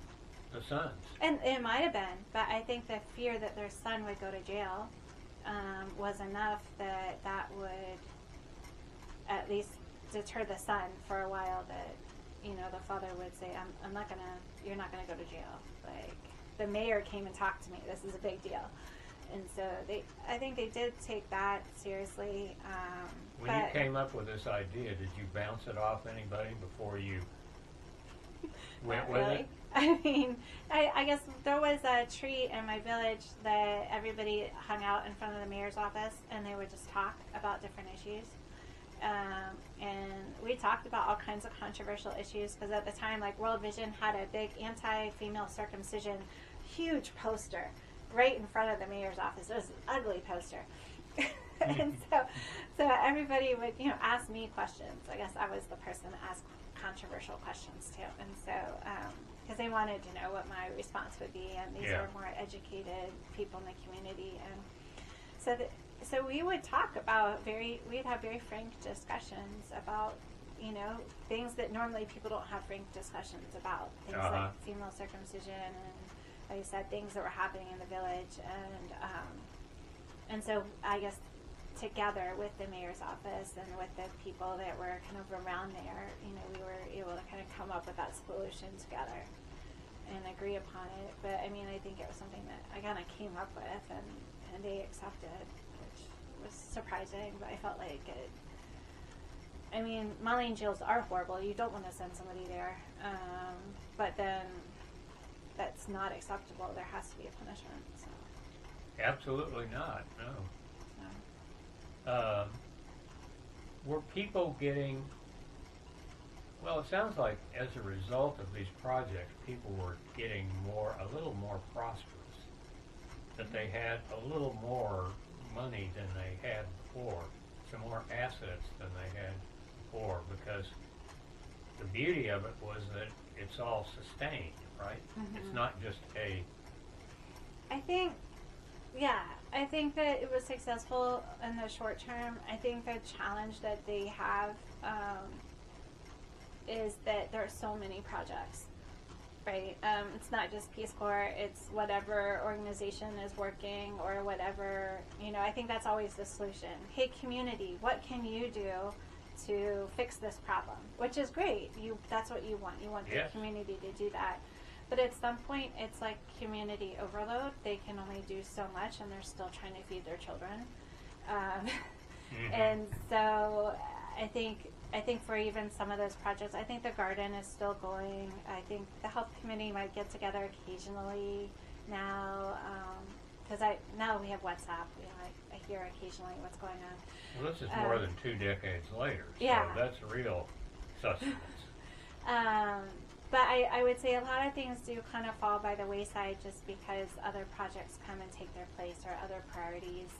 Speaker 3: the sons.
Speaker 2: And it might have been, but I think the fear that their son would go to jail was enough that would at least deter the son for a while, that the father would say, you're not gonna go to jail. Like, the mayor came and talked to me, this is a big deal. And so I think they did take that seriously.
Speaker 3: When you came up with this idea, did you bounce it off anybody before you went with it?
Speaker 2: I mean, I guess there was a tree in my village that everybody hung out in front of the mayor's office, and they would just talk about different issues. And we talked about all kinds of controversial issues, because at the time, like, World Vision had a big anti-female circumcision, huge poster right in front of the mayor's office. It was an ugly poster. And so everybody would, ask me questions. I guess I was the person that asked controversial questions too. And so, because they wanted to know what my response would be, and these
Speaker 3: Yeah.
Speaker 2: were more educated people in the community, and so we would talk about we'd have very frank discussions about, you know, things that normally people don't have frank discussions about, things like female circumcision and, like you said, things that were happening in the village, and so I guess together with the mayor's office and with the people that were kind of around there, you know, we were able to kind of come up with that solution together and agree upon it. But I mean, I think it was something that I kind of came up with, and they accepted, which was surprising, but I felt like it. I mean, Molly jails are horrible. You don't want to send somebody there, but then that's not acceptable. There has to be a punishment. So.
Speaker 3: Absolutely not. No.
Speaker 2: So.
Speaker 3: Were people getting? Well, it sounds like as a result of these projects, people were getting a little more prosperous. That they had a little more money than they had before, some more assets than they had before, because the beauty of it was that it's all sustained, right?
Speaker 2: Mm-hmm.
Speaker 3: It's not just
Speaker 2: I think that it was successful in the short term. I think the challenge that they have is that there are so many projects, right? It's not just Peace Corps, it's whatever organization is working or whatever, you know, I think that's always the solution. Hey, community, what can you do to fix this problem? Which is great. That's what you want. You want the community to do that. But at some point, it's like community overload. They can only do so much, and they're still trying to feed their children. And so I think for even some of those projects, I think the garden is still going. I think the health committee might get together occasionally now, because now we have WhatsApp. You know, I hear occasionally what's going on.
Speaker 3: Well, this is more than 2 decades later, so that's real sustenance.
Speaker 2: But I would say a lot of things do kind of fall by the wayside just because other projects come and take their place or other priorities.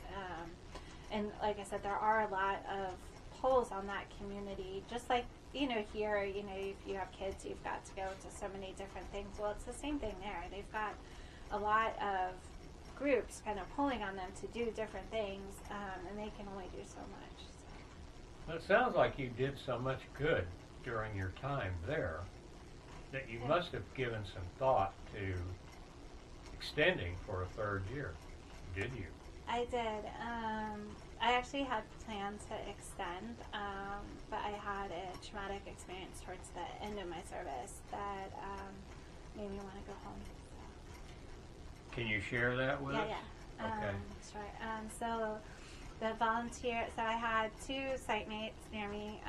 Speaker 2: And like I said, there are a lot of pulls on that community. Just like, you know, here, you know, if you have kids, you've got to go to so many different things. Well, it's the same thing there. They've got a lot of groups kind of pulling on them to do different things, and they can only do so much. So.
Speaker 3: Well, it sounds like you did so much good during your time there that you must have given some thought to extending for a 3rd year, did you?
Speaker 2: I did. I actually had planned to extend, but I had a traumatic experience towards the end of my service that made me want to go home. So.
Speaker 3: Can you share that with us?
Speaker 2: Yeah.
Speaker 3: Okay.
Speaker 2: Sure. So I had 2 site mates near me.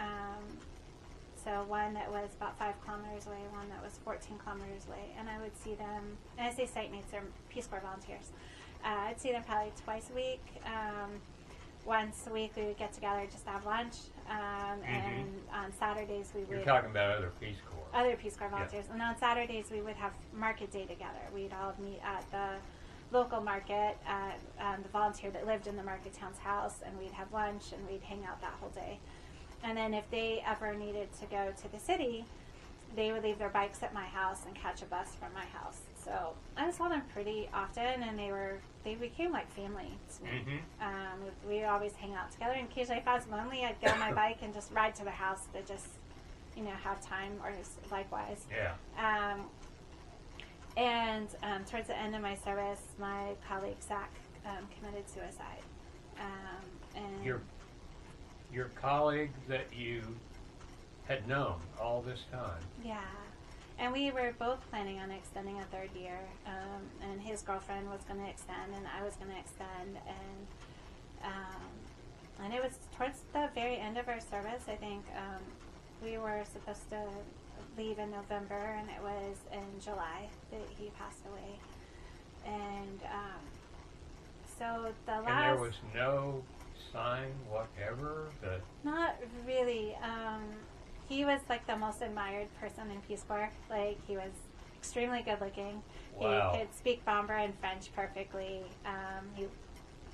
Speaker 2: So one that was about 5 kilometers away, one that was 14 kilometers away, and I would see them, and I say site mates, they're Peace Corps volunteers. I'd see them probably twice a week. Once a week we would get together just to have lunch, and on Saturdays we would...
Speaker 3: You're talking about other Peace Corps.
Speaker 2: Other Peace Corps volunteers. And on Saturdays we would have market day together. We'd all meet at the local market at the volunteer that lived in the market town's house, and we'd have lunch and we'd hang out that whole day. And then if they ever needed to go to the city, they would leave their bikes at my house and catch a bus from my house. So I saw them pretty often, and they became like family to me. We always hang out together, and occasionally if I was lonely, I'd get on my bike and just ride to their house to just, you know, have time, or likewise.
Speaker 3: Yeah.
Speaker 2: And towards the end of my service, my colleague Zach committed suicide. And
Speaker 3: your colleague that you had known all this time.
Speaker 2: Yeah. And we were both planning on extending a 3rd year, and his girlfriend was going to extend, and I was going to extend, and it was towards the very end of our service. I think we were supposed to leave in November, and it was in July that he passed away. And so the last...
Speaker 3: And there was no sign whatever that...
Speaker 2: Not really. He was like the most admired person in Peace Corps. Like, he was extremely good looking.
Speaker 3: Wow.
Speaker 2: He could speak Bomber and French perfectly. He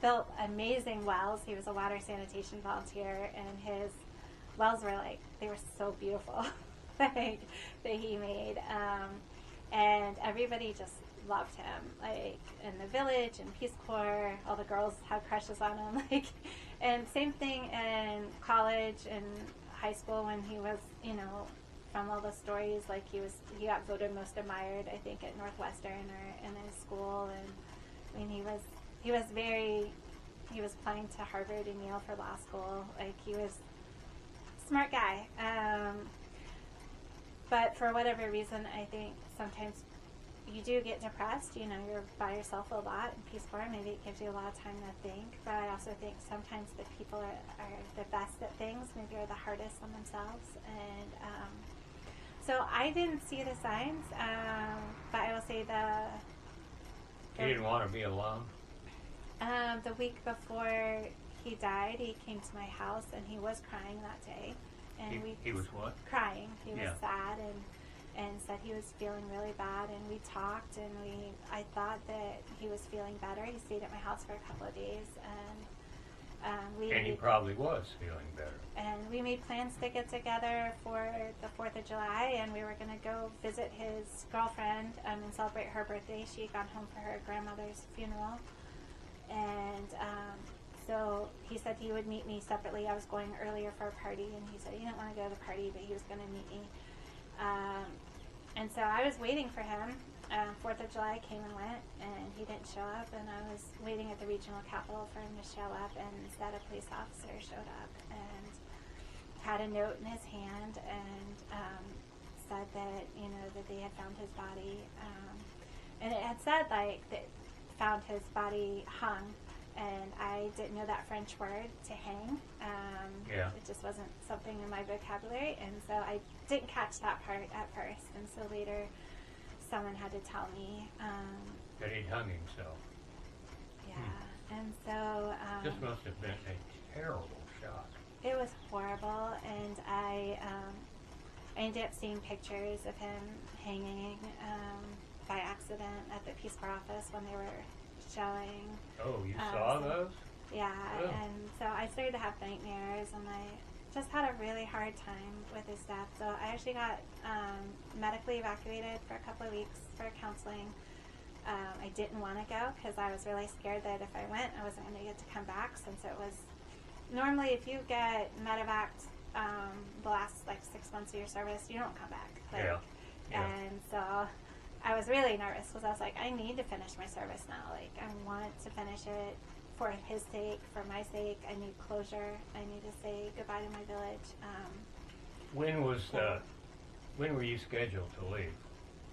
Speaker 2: built amazing wells. He was a water sanitation volunteer, and his wells were like, they were so beautiful like, that he made. and everybody just loved him. Like in the village and Peace Corps, all the girls had crushes on him. Like, and same thing in college and high school when he was, you know, from all the stories, like he got voted most admired, I think, at Northwestern or in his school. And I mean, he was applying to Harvard and Yale for law school. Like, he was a smart guy. But for whatever reason, I think sometimes you do get depressed. You know, you're by yourself a lot in Peace Corps. Maybe it gives you a lot of time to think. But I also think sometimes the people are the best at things, maybe are the hardest on themselves. And so I didn't see the signs, but I will say
Speaker 3: You didn't want to be alone?
Speaker 2: the week before he died, he came to my house and he was crying that day. And
Speaker 3: He was what?
Speaker 2: Crying. He was
Speaker 3: Yeah.
Speaker 2: sad and said he was feeling really bad. And we talked, and I thought that he was feeling better. He stayed at my house for a couple of days,
Speaker 3: And he probably was feeling better.
Speaker 2: and we made plans to get together for the 4th of July, and we were going to go visit his girlfriend and celebrate her birthday. She had gone home for her grandmother's funeral. And so he said he would meet me separately. I was going earlier for a party, and he said he didn't want to go to the party, but he was going to meet me. And so I was waiting for him. 4th of July came and went, and he didn't show up, and I was waiting at the regional capitol for him to show up, and instead a police officer showed up and had a note in his hand and said that, you know, that they had found his body. And it had said, like, that found his body hung, and I didn't know that French word to hang.
Speaker 3: Yeah.
Speaker 2: It just wasn't something in my vocabulary, and so I didn't catch that part at first, and so later someone had to tell me.
Speaker 3: That he'd hung himself.
Speaker 2: Yeah, and so
Speaker 3: This must have been a terrible shock.
Speaker 2: it was horrible, and I ended up seeing pictures of him hanging by accident at the Peace Corps office when they were showing.
Speaker 3: Oh, you saw those?
Speaker 2: Yeah,
Speaker 3: Oh.
Speaker 2: and so I started to have nightmares, and I just had a really hard time with his death. So I actually got medically evacuated for a couple of weeks for counseling. I didn't want to go because I was really scared that if I went, I wasn't going to get to come back, since it was normally, if you get medevaced the last like 6 months of your service, you don't come back. Like,
Speaker 3: Yeah.
Speaker 2: And so I was really nervous because I was like, I need to finish my service now. Like, I want to finish it for his sake, for my sake. I need closure. I need to say goodbye to my village.
Speaker 3: When were you scheduled to leave?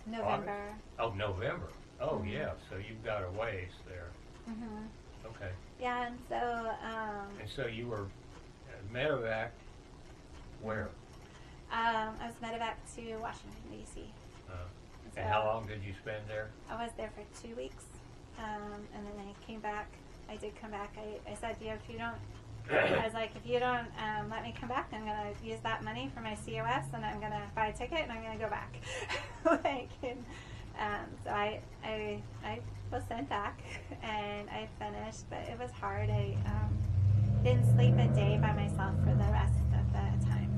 Speaker 2: November.
Speaker 3: Oh, November. Oh,
Speaker 2: Mhm.
Speaker 3: yeah. So you've got a ways there.
Speaker 2: Mhm.
Speaker 3: Okay.
Speaker 2: Yeah, and so
Speaker 3: And so you were medevac where?
Speaker 2: I was medevaced to Washington D.C.
Speaker 3: And how long did you spend there?
Speaker 2: I was there for 2 weeks, and then I came back. I did come back. I said, if you don't, I was like, if you don't let me come back, I'm going to use that money for my COS, and I'm going to buy a ticket, and I'm going to go back. So I was sent back, and I finished, but it was hard. I didn't sleep a day by myself for the rest of the time.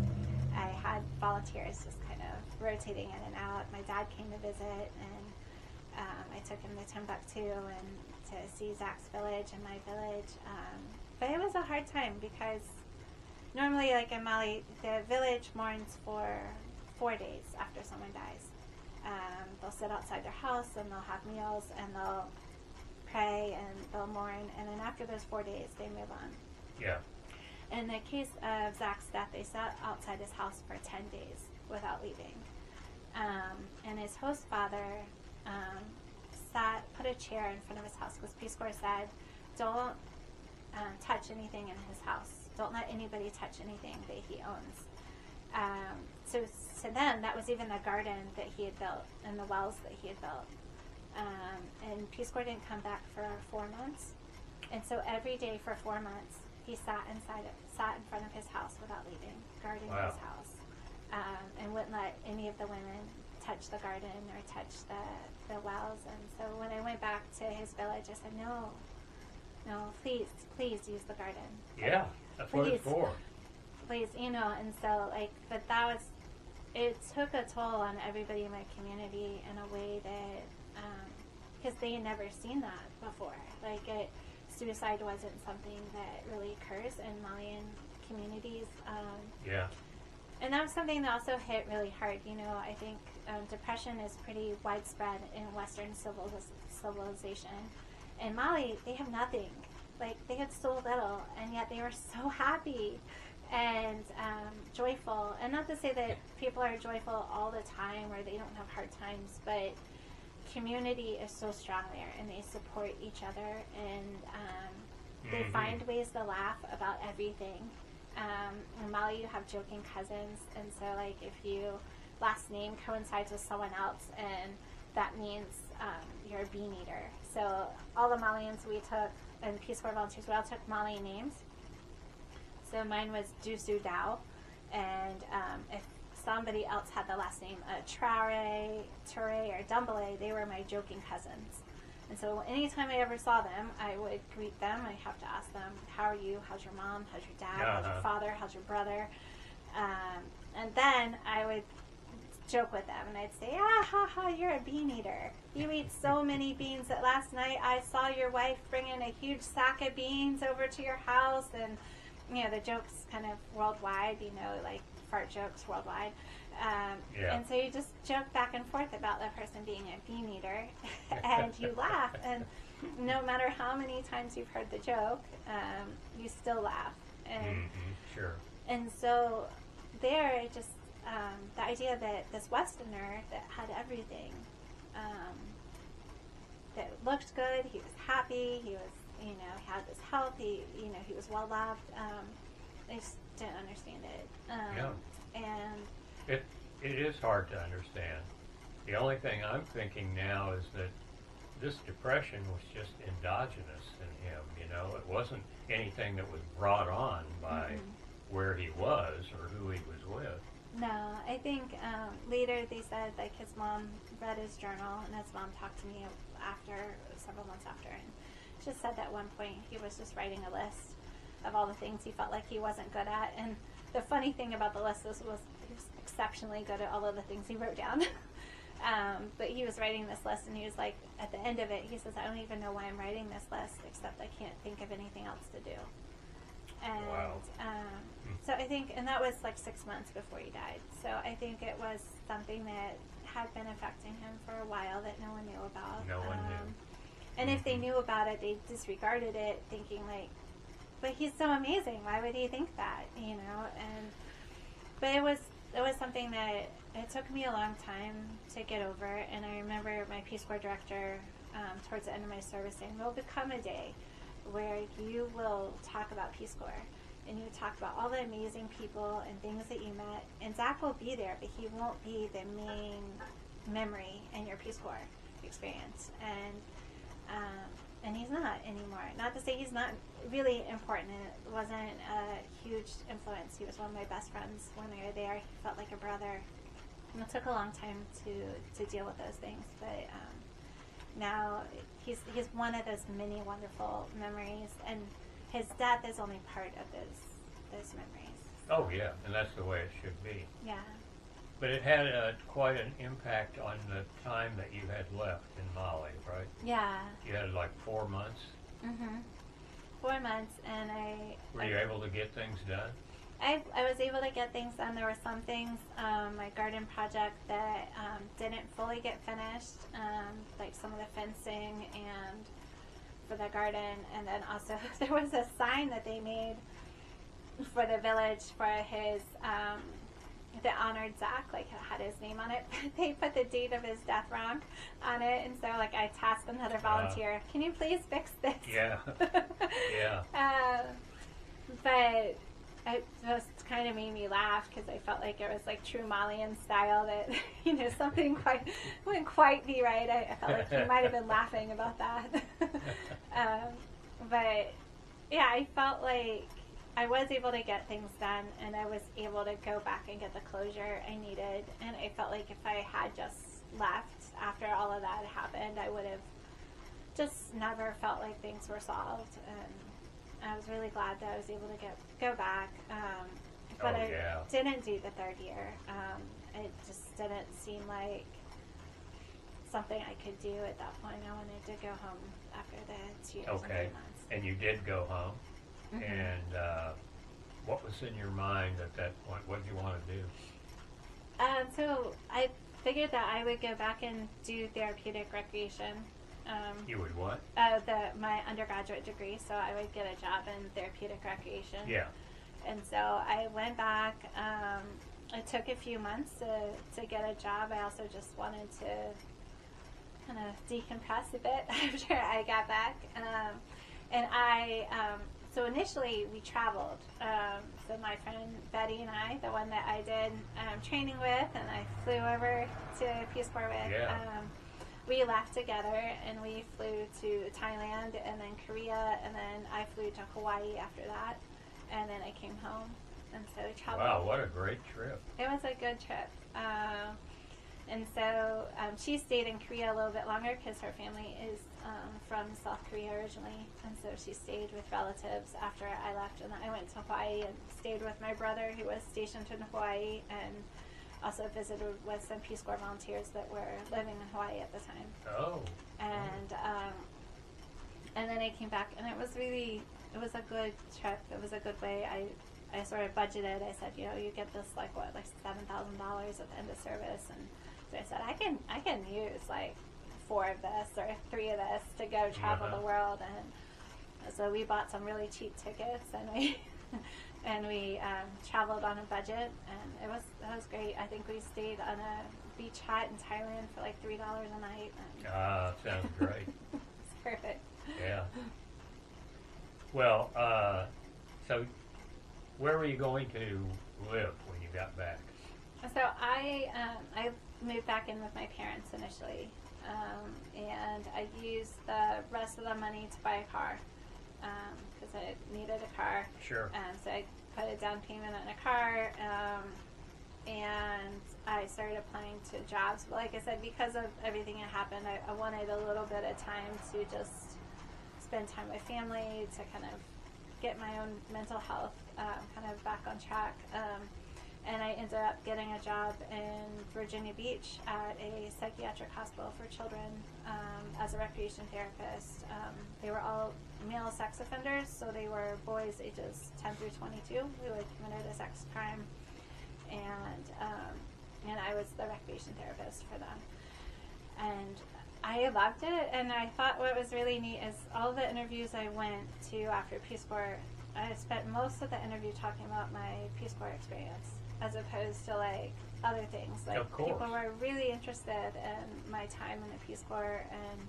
Speaker 2: I had volunteers just kind of rotating in and out. My dad came to visit, and I took him to Timbuktu and to see Zach's village and my village. But it was a hard time because normally, like in Mali, the village mourns for 4 days after someone dies. They'll sit outside their house and they'll have meals and they'll pray and they'll mourn, and then after those 4 days, they move on.
Speaker 3: Yeah.
Speaker 2: In the case of Zach's death, they sat outside his house for 10 days without leaving. And his host father put a chair in front of his house because Peace Corps said, don't touch anything in his house. Don't let anybody touch anything that he owns. So to them, that was even the garden that he had built and the wells that he had built. And Peace Corps didn't come back for 4 months. And so every day for 4 months, he sat in front of his house without leaving, guarding
Speaker 3: Wow.
Speaker 2: his house, and wouldn't let any of the women touch the garden or touch the wells. And so when I went back to his village, I said, no, please use the garden.
Speaker 3: Yeah. That's what it's
Speaker 2: Please.
Speaker 3: for.
Speaker 2: Please, and so but that was it took a toll on everybody in my community in a way that, because they had never seen that before. Like, suicide wasn't something that really occurs in Malian communities.
Speaker 3: Yeah.
Speaker 2: And that was something that also hit really hard. You know, I think depression is pretty widespread in Western civilization. In Mali, they have nothing. Like, they had so little, and yet they were so happy and joyful. And not to say that people are joyful all the time or they don't have hard times, but community is so strong there, and they support each other, and they find ways to laugh about everything. In Mali, you have joking cousins, and so, like, if your last name coincides with someone else, and that means you're a bean eater. So all the Malians we took, and Peace Corps volunteers, we all took Malian names. So mine was Dusu Dao, and if somebody else had the last name Traore, Toure, or Dumbele, they were my joking cousins. And so anytime I ever saw them, I would greet them. I have to ask them, how are you? How's your mom? How's your dad? How's your father? How's your brother? And then I would joke with them, and I'd say, ah, ha, ha, you're a bean eater. You eat so many beans that last night I saw your wife bring in a huge sack of beans over to your house. And, you know, the joke's kind of worldwide, you know, like fart jokes worldwide. And so you just joke back and forth about the person being a bean eater, and you laugh. And no matter how many times you've heard the joke, you still laugh. And
Speaker 3: Sure.
Speaker 2: And so there, it just the idea that this Westerner that had everything, that looked good, he was happy, he was, you know, had his health, he was well loved. I just didn't understand it. And
Speaker 3: it is hard to understand. The only thing I'm thinking now is that this depression was just endogenous in him. You know, it wasn't anything that was brought on by where he was or who he was with.
Speaker 2: No, I think later they said, like, his mom read his journal, and his mom talked to me several months after, and she just said that at one point he was just writing a list of all the things he felt like he wasn't good at. And the funny thing about the list was he was exceptionally good at all of the things he wrote down. But he was writing this list, and he was like, at the end of it, he says, I don't even know why I'm writing this list, except I can't think of anything else to do. And so I think, and that was like 6 months before he died. So I think it was something that had been affecting him for a while that no one knew about.
Speaker 3: No one knew.
Speaker 2: And if they knew about it, they disregarded it, thinking like, but he's so amazing. Why would he think that? You know? But it was something that it took me a long time to get over. And I remember my Peace Corps director, towards the end of my service, saying, "There'll become a day where you will talk about Peace Corps, and you talk about all the amazing people and things that you met, and Zach will be there, but he won't be the main memory in your Peace Corps experience." And he's not anymore. Not to say he's not really important, and it wasn't a huge influence. He was one of my best friends when we were there. He felt like a brother. And it took a long time to deal with those things, but now he's one of those many wonderful memories, and his death is only part of those memories.
Speaker 3: Oh yeah, and that's the way it should be.
Speaker 2: Yeah.
Speaker 3: But it had quite an impact on the time that you had left in Mali, right?
Speaker 2: Yeah.
Speaker 3: You had like 4 months.
Speaker 2: 4 months, and
Speaker 3: Were you able to get things done?
Speaker 2: I was able to get things done. There were some things, my garden project that didn't fully get finished, like some of the fencing and for the garden, and then also there was a sign that they made for the village for his that honored Zach, like it had his name on it. They put the date of his death wrong on it, and so like I tasked another volunteer, can you please fix this?
Speaker 3: Yeah. Yeah.
Speaker 2: But it just kind of made me laugh because I felt like it was like true Malian style that, you know, something wouldn't quite be right. I felt like he might have been laughing about that. But yeah, I felt like I was able to get things done, and I was able to go back and get the closure I needed. And I felt like if I had just left after all of that happened, I would have just never felt like things were solved. And I was really glad that I was able to go back. But I didn't do the third year. it just didn't seem like something I could do at that point. I wanted to go home after the 2 years and 3
Speaker 3: Okay.
Speaker 2: months.
Speaker 3: And you did go home.
Speaker 2: Mhm.
Speaker 3: And what was in your mind at that point? What did you want to do?
Speaker 2: So I figured that I would go back and do therapeutic recreation.
Speaker 3: You would what?
Speaker 2: My undergraduate degree, so I would get a job in therapeutic recreation.
Speaker 3: Yeah.
Speaker 2: And so I went back. It took a few months to get a job. I also just wanted to kind of decompress a bit after I got back. So initially we traveled. So my friend Betty and I, the one that I did training with, and I flew over to Peace Corps with.
Speaker 3: Yeah.
Speaker 2: We left together, and we flew to Thailand, and then Korea, and then I flew to Hawaii after that, and then I came home, and so we traveled.
Speaker 3: Wow, what a great trip.
Speaker 2: It was a good trip. And so she stayed in Korea a little bit longer because her family is from South Korea originally, and so she stayed with relatives after I left, and I went to Hawaii and stayed with my brother who was stationed in Hawaii, and also visited with some Peace Corps volunteers that were living in Hawaii at the time.
Speaker 3: Oh.
Speaker 2: And then I came back, and it was a good trip. It was a good way. I sort of budgeted. I said, you get this like $7,000 at the end of service, and so I said I can use like 4 of this or 3 of this to go travel the world, and so we bought some really cheap tickets, and we traveled on a budget, and it was great. I think we stayed on a beach hut in Thailand for like $3 a night.
Speaker 3: Sounds great.
Speaker 2: It's perfect.
Speaker 3: Yeah. Well, so where were you going to live when you got back?
Speaker 2: So I moved back in with my parents initially, and I used the rest of the money to buy a car because I needed a car.
Speaker 3: Sure.
Speaker 2: So I put a down payment on a car, and I started applying to jobs. But like I said, because of everything that happened, I wanted a little bit of time to just spend time with family, to kind of get my own mental health kind of back on track. And I ended up getting a job in Virginia Beach at a psychiatric hospital for children as a recreation therapist. They were all male sex offenders, so they were boys ages 10 through 22 who had committed a sex crime, and I was the recreation therapist for them. And I loved it, and I thought what was really neat is all the interviews I went to after Peace Corps, I spent most of the interview talking about my Peace Corps experience, as opposed to like other things. Like people were really interested in my time in the Peace Corps, and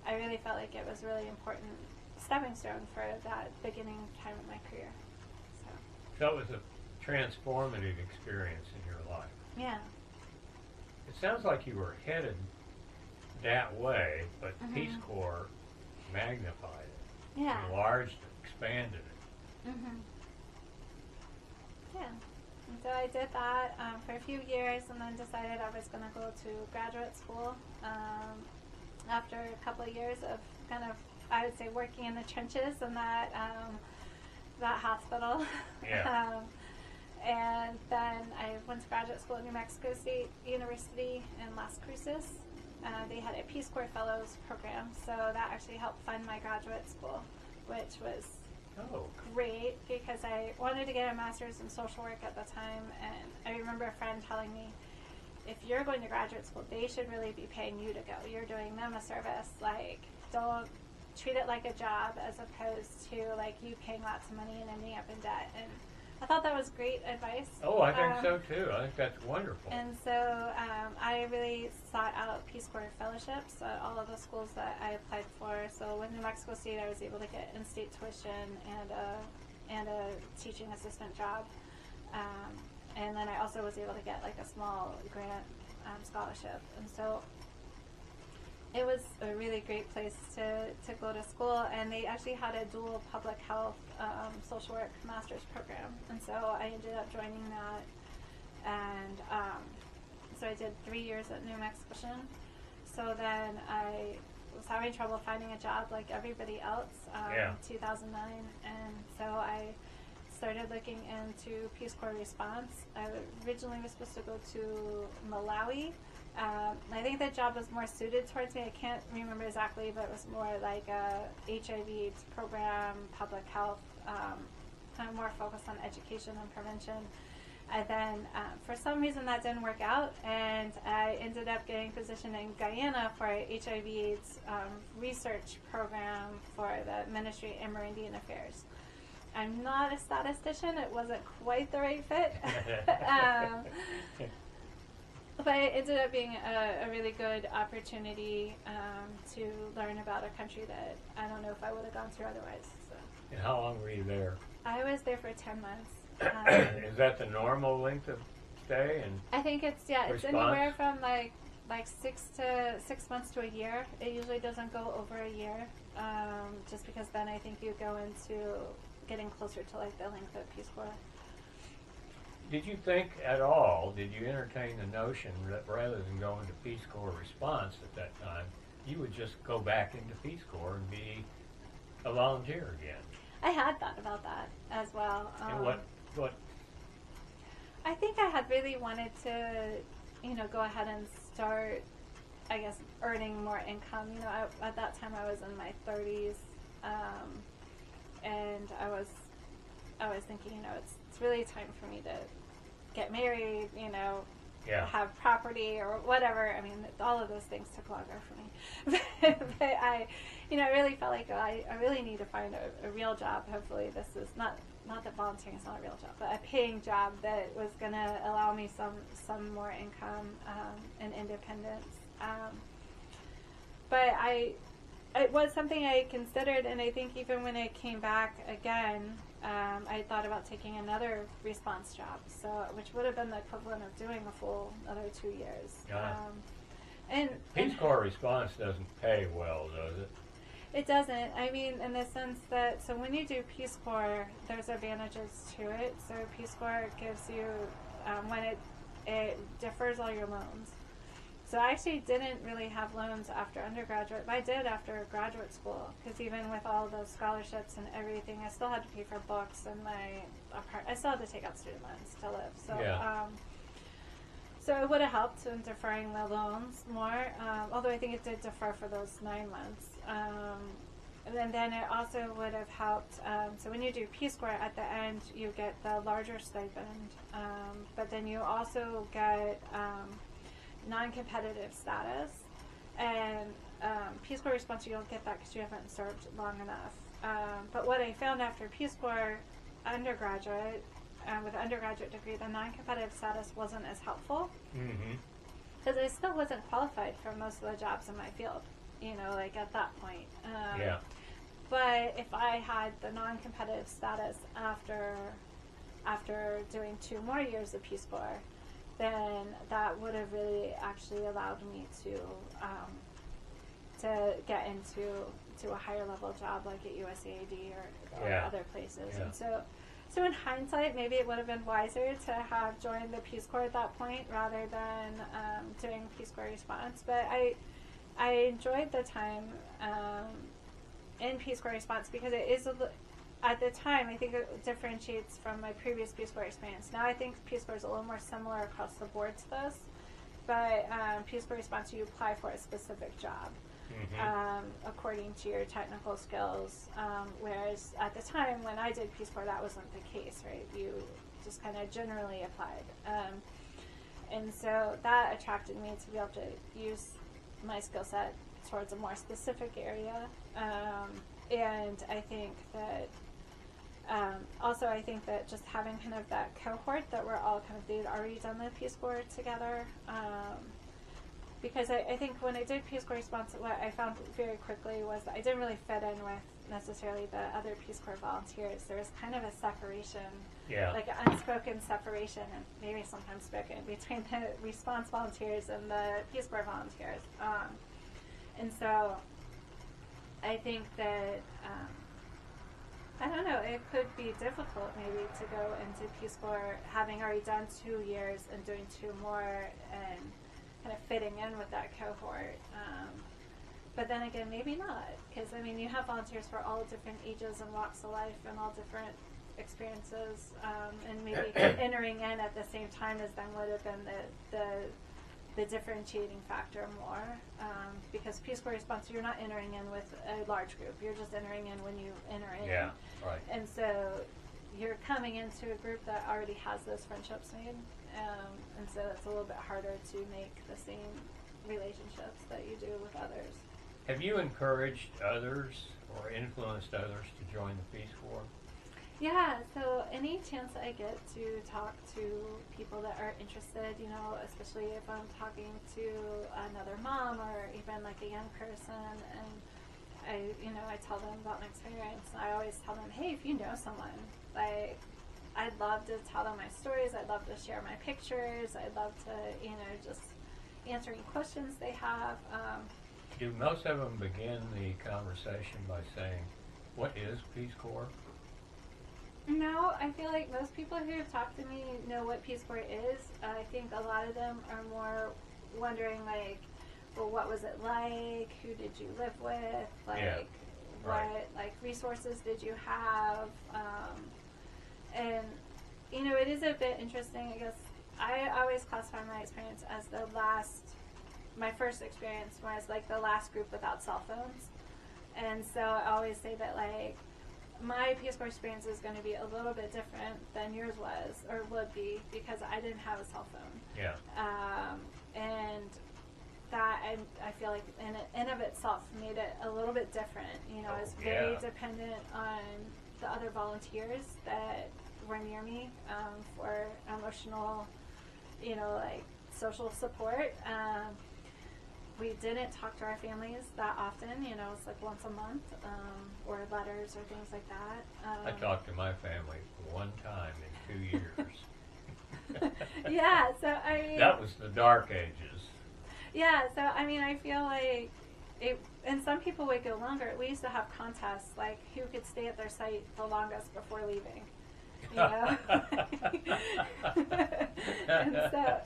Speaker 2: I really felt like it was a really important stepping stone for that beginning time of my career.
Speaker 3: So it was a transformative experience in your life.
Speaker 2: Yeah.
Speaker 3: It sounds like you were headed that way, but Peace Corps magnified it, enlarged it, expanded it.
Speaker 2: Yeah. And so I did that for a few years, and then decided I was going to go to graduate school after a couple of years of kind of, I would say, working in the trenches in that hospital.
Speaker 3: Yeah.
Speaker 2: And then I went to graduate school at New Mexico State University in Las Cruces. They had a Peace Corps Fellows program, so that actually helped fund my graduate school, which was great because I wanted to get a master's in social work at the time, and I remember a friend telling me, if you're going to graduate school, they should really be paying you to go. You're doing them a service. Like, don't treat it like a job as opposed to like you paying lots of money and ending up in debt. And I thought that was great advice.
Speaker 3: Oh, I think so too. I think that's wonderful.
Speaker 2: And so I really sought out Peace Corps fellowships at all of the schools that I applied for. So with New Mexico State, I was able to get in-state tuition and a teaching assistant job. And then I also was able to get like a small grant scholarship. And so it was a really great place to go to school, and they actually had a dual public health social work master's program, and so I ended up joining that, and so I did 3 years at New Mexico. So then I was having trouble finding a job like everybody else in 2009, and so I started looking into Peace Corps response. I originally was supposed to go to Malawi. I think that job was more suited towards me. I can't remember exactly, but it was more like a HIV/AIDS program, public health, kind of more focused on education and prevention. And then for some reason that didn't work out, and I ended up getting a position in Guyana for a HIV/AIDS research program for the Ministry of Amerindian Affairs. I'm not a statistician. It wasn't quite the right fit. But it ended up being a really good opportunity to learn about a country that I don't know if I would have gone through otherwise. So.
Speaker 3: And how long were you there?
Speaker 2: I was there for 10 months.
Speaker 3: Is that the normal length of stay? And
Speaker 2: I think it's
Speaker 3: response?
Speaker 2: anywhere from like 6 months to a year. It usually doesn't go over a year, just because then I think you go into getting closer to like the length of Peace Corps.
Speaker 3: did you think at all, did you entertain the notion that rather than going to Peace Corps response at that time, you would just go back into Peace Corps and be a volunteer again?
Speaker 2: I had thought about that as well.
Speaker 3: And what?
Speaker 2: I think I had really wanted to, go ahead and start, I guess, earning more income. At that time I was in my 30s, and I was thinking, it's really time for me to get married, have property or whatever. I mean, all of those things took longer for me. but I really felt like I really need to find a real job. Hopefully this is not that volunteering is not a real job, but a paying job that was going to allow me some more income and independence. But it was something I considered, and I think even when I came back again, I thought about taking another response job, which would have been the equivalent of doing a full another 2 years. And
Speaker 3: Peace Corps response doesn't pay well, does it?
Speaker 2: It doesn't. I mean, in the sense that, so when you do Peace Corps, there's advantages to it. So Peace Corps gives you, when it defers all your loans. So I actually didn't really have loans after undergraduate, but I did after graduate school, because even with all those scholarships and everything, I still had to pay for books and I still had to take out student loans to live. So,
Speaker 3: yeah.
Speaker 2: So it would have helped in deferring the loans more, although I think it did defer for those 9 months. And then it also would have helped, so when you do Peace Corps, at the end you get the larger stipend, but then you also get non-competitive status, and Peace Corps response, you don't get that because you haven't served long enough. But what I found after Peace Corps undergraduate, with an undergraduate degree, the non-competitive status wasn't as helpful, because I still wasn't qualified for most of the jobs in my field, like at that point.
Speaker 3: Yeah.
Speaker 2: But if I had the non-competitive status after doing 2 more years of Peace Corps, then that would have really actually allowed me to get into a higher level job like at USAID or other places.
Speaker 3: Yeah.
Speaker 2: And so in hindsight, maybe it would have been wiser to have joined the Peace Corps at that point rather than doing Peace Corps response. But I enjoyed the time in Peace Corps response, because it is at the time, I think it differentiates from my previous Peace Corps experience. Now I think Peace Corps is a little more similar across the board to this, but Peace Corps response, you apply for a specific job according to your technical skills, whereas at the time when I did Peace Corps, that wasn't the case, right? You just kind of generally applied. And so that attracted me to be able to use my skill set towards a more specific area. And I think that also, I think that just having kind of that cohort that we're all they'd already done the Peace Corps together, because I think when I did Peace Corps response, what I found very quickly was that I didn't really fit in with necessarily the other Peace Corps volunteers. There was kind of a separation, like an unspoken separation, and maybe sometimes spoken, between the response volunteers and the Peace Corps volunteers. And so I think that I don't know, it could be difficult maybe to go into Peace Corps having already done 2 years and doing 2 more and kind of fitting in with that cohort. But then again, maybe not, because I mean, you have volunteers for all different ages and walks of life and all different experiences, and maybe entering in at the same time as them would have been the differentiating factor more, because Peace Corps response, you're not entering in with a large group. You're just entering in when you enter in.
Speaker 3: Yeah, right.
Speaker 2: And so you're coming into a group that already has those friendships made, and so it's a little bit harder to make the same relationships that you do with others.
Speaker 3: Have you encouraged others or influenced others to join the Peace Corps?
Speaker 2: Yeah, so any chance I get to talk to people that are interested, you know, especially if I'm talking to another mom or even like a young person, and I tell them about my experience. I always tell them, hey, if you know someone, like, I'd love to tell them my stories. I'd love to share my pictures. I'd love to, just answer any questions they have.
Speaker 3: Do most of them begin the conversation by saying, what is Peace Corps?
Speaker 2: No, I feel like most people who have talked to me know what Peace Corps is. I think a lot of them are more wondering, like, well, what was it like? Who did you live with? Like, what resources did you have? And it is a bit interesting. I guess I always classify my experience as my first experience was like the last group without cell phones, and so I always say that, like, my Peace Corps experience is going to be a little bit different than yours was or would be, because I didn't have a cell phone.
Speaker 3: Yeah.
Speaker 2: And that I feel like in of itself made it a little bit different. I was very dependent on the other volunteers that were near me for emotional, like social support. We didn't talk to our families that often, it's like once a month, or letters or things like that.
Speaker 3: I talked to my family one time in 2 years.
Speaker 2: Yeah, so I mean...
Speaker 3: That was the dark ages.
Speaker 2: Yeah, so I mean, I feel like and some people would go longer. We used to have contests, like who could stay at their site the longest before leaving. And so,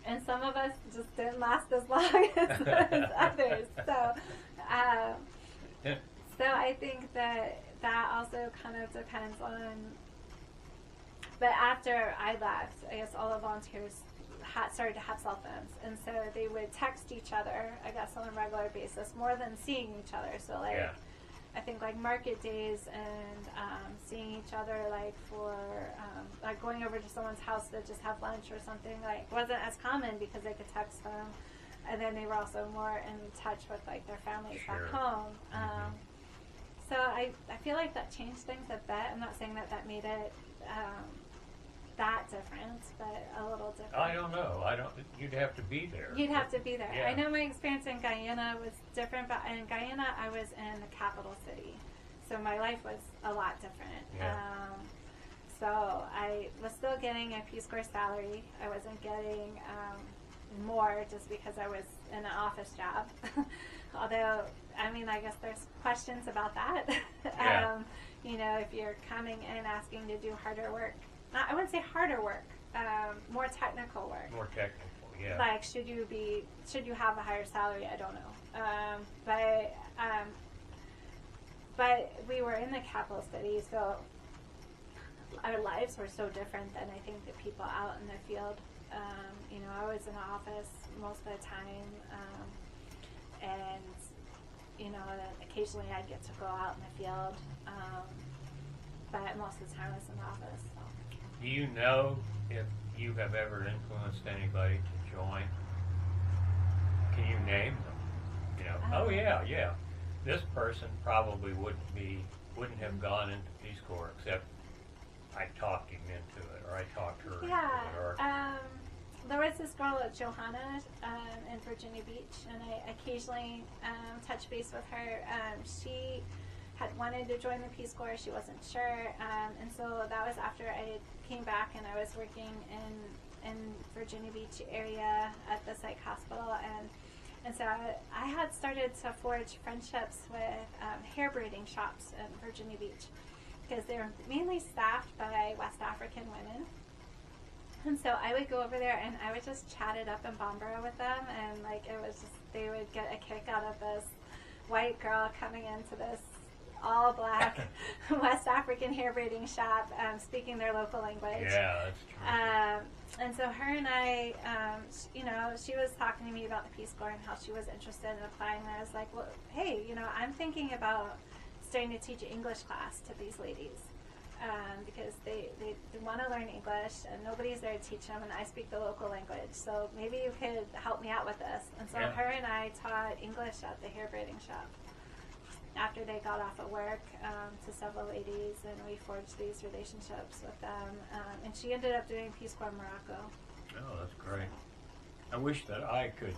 Speaker 2: and some of us just didn't last as long as others. So I think that also kind of depends on. But after I left, I guess all the volunteers started to have cell phones, and so they would text each other, I guess, on a regular basis, more than seeing each other. So I think like market days and seeing each other, like for like going over to someone's house to just have lunch or something, like wasn't as common because they could text them, and then they were also more in touch with like their families back home. So I feel like that changed things a bit. I'm not saying that made it that different, but a little different.
Speaker 3: I don't know. You'd have to be there.
Speaker 2: You'd have to be there.
Speaker 3: Yeah.
Speaker 2: I know my experience in Guyana was different, but in Guyana I was in the capital city, so my life was a lot different.
Speaker 3: Yeah.
Speaker 2: So I was still getting a Peace Corps salary. I wasn't getting more just because I was in an office job. Although, I mean, I guess there's questions about that.
Speaker 3: Yeah.
Speaker 2: If you're coming in asking to do harder work, I wouldn't say harder work, more technical work.
Speaker 3: More technical, yeah.
Speaker 2: Like, should you have a higher salary? I don't know. But we were in the capital city, so our lives were so different than I think the people out in the field. I was in the office most of the time, and occasionally I'd get to go out in the field, but most of the time I was in the office. So.
Speaker 3: Do you know if you have ever influenced anybody to join? Can you name them? Oh yeah. This person probably wouldn't have gone into Peace Corps except I talked him into it, or I talked her into it. Or
Speaker 2: there was this girl at Johanna in Virginia Beach, and I occasionally touch base with her. She had wanted to join the Peace Corps. She wasn't sure, and so that was after I came back and I was working in Virginia Beach area at the psych hospital, and so I had started to forge friendships with hair braiding shops in Virginia Beach, because they were mainly staffed by West African women. And so I would go over there and I would just chat it up in Bambara with them, and they would get a kick out of this white girl coming into this all black West African hair braiding shop, speaking their local language.
Speaker 3: Yeah, that's true.
Speaker 2: And so her and I, she was talking to me about the Peace Corps and how she was interested in applying. And I was like, well, hey, I'm thinking about starting to teach English class to these ladies. Because they want to learn English and nobody's there to teach them, and I speak the local language, so maybe you could help me out with this. And so her and I taught English at the hair braiding shop after they got off of work, to several ladies, and we forged these relationships with them, and she ended up doing Peace Corps Morocco.
Speaker 3: Oh, that's great. I wish that I could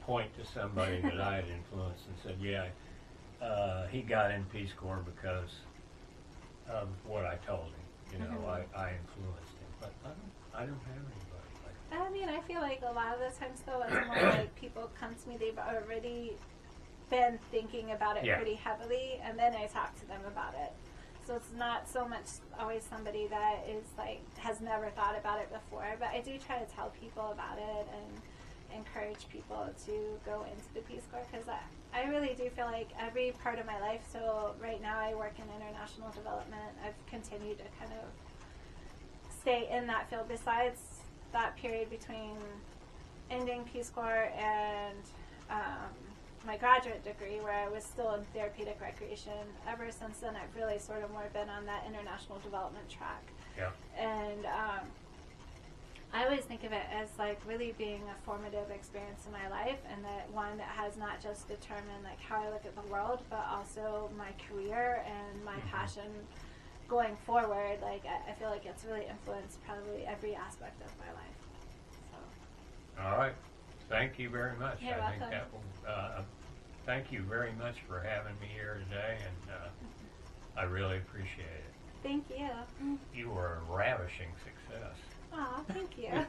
Speaker 3: point to somebody that I had influenced and said, yeah, he got in Peace Corps because of what I told him. I influenced him, but I don't have anybody like that.
Speaker 2: I mean, I feel like a lot of the times though, it's more like people come to me, they've already been thinking about it pretty heavily, and then I talk to them about it. So it's not so much always somebody that is like has never thought about it before, but I do try to tell people about it and encourage people to go into the Peace Corps, because I really do feel like every part of my life, so right now I work in international development, I've continued to kind of stay in that field besides that period between ending Peace Corps and my graduate degree, where I was still in therapeutic recreation. Ever since then, I've really sort of more been on that international development track.
Speaker 3: Yeah.
Speaker 2: And I always think of it as like really being a formative experience in my life, and that one that has not just determined like how I look at the world, but also my career and my passion going forward. Like I feel like it's really influenced probably every aspect of my life. So.
Speaker 3: All right. Thank you very much.
Speaker 2: You're
Speaker 3: I think
Speaker 2: welcome.
Speaker 3: that will, thank you very much for having me here today, and I really appreciate it.
Speaker 2: Thank you.
Speaker 3: You were a ravishing success.
Speaker 2: Aw, thank you.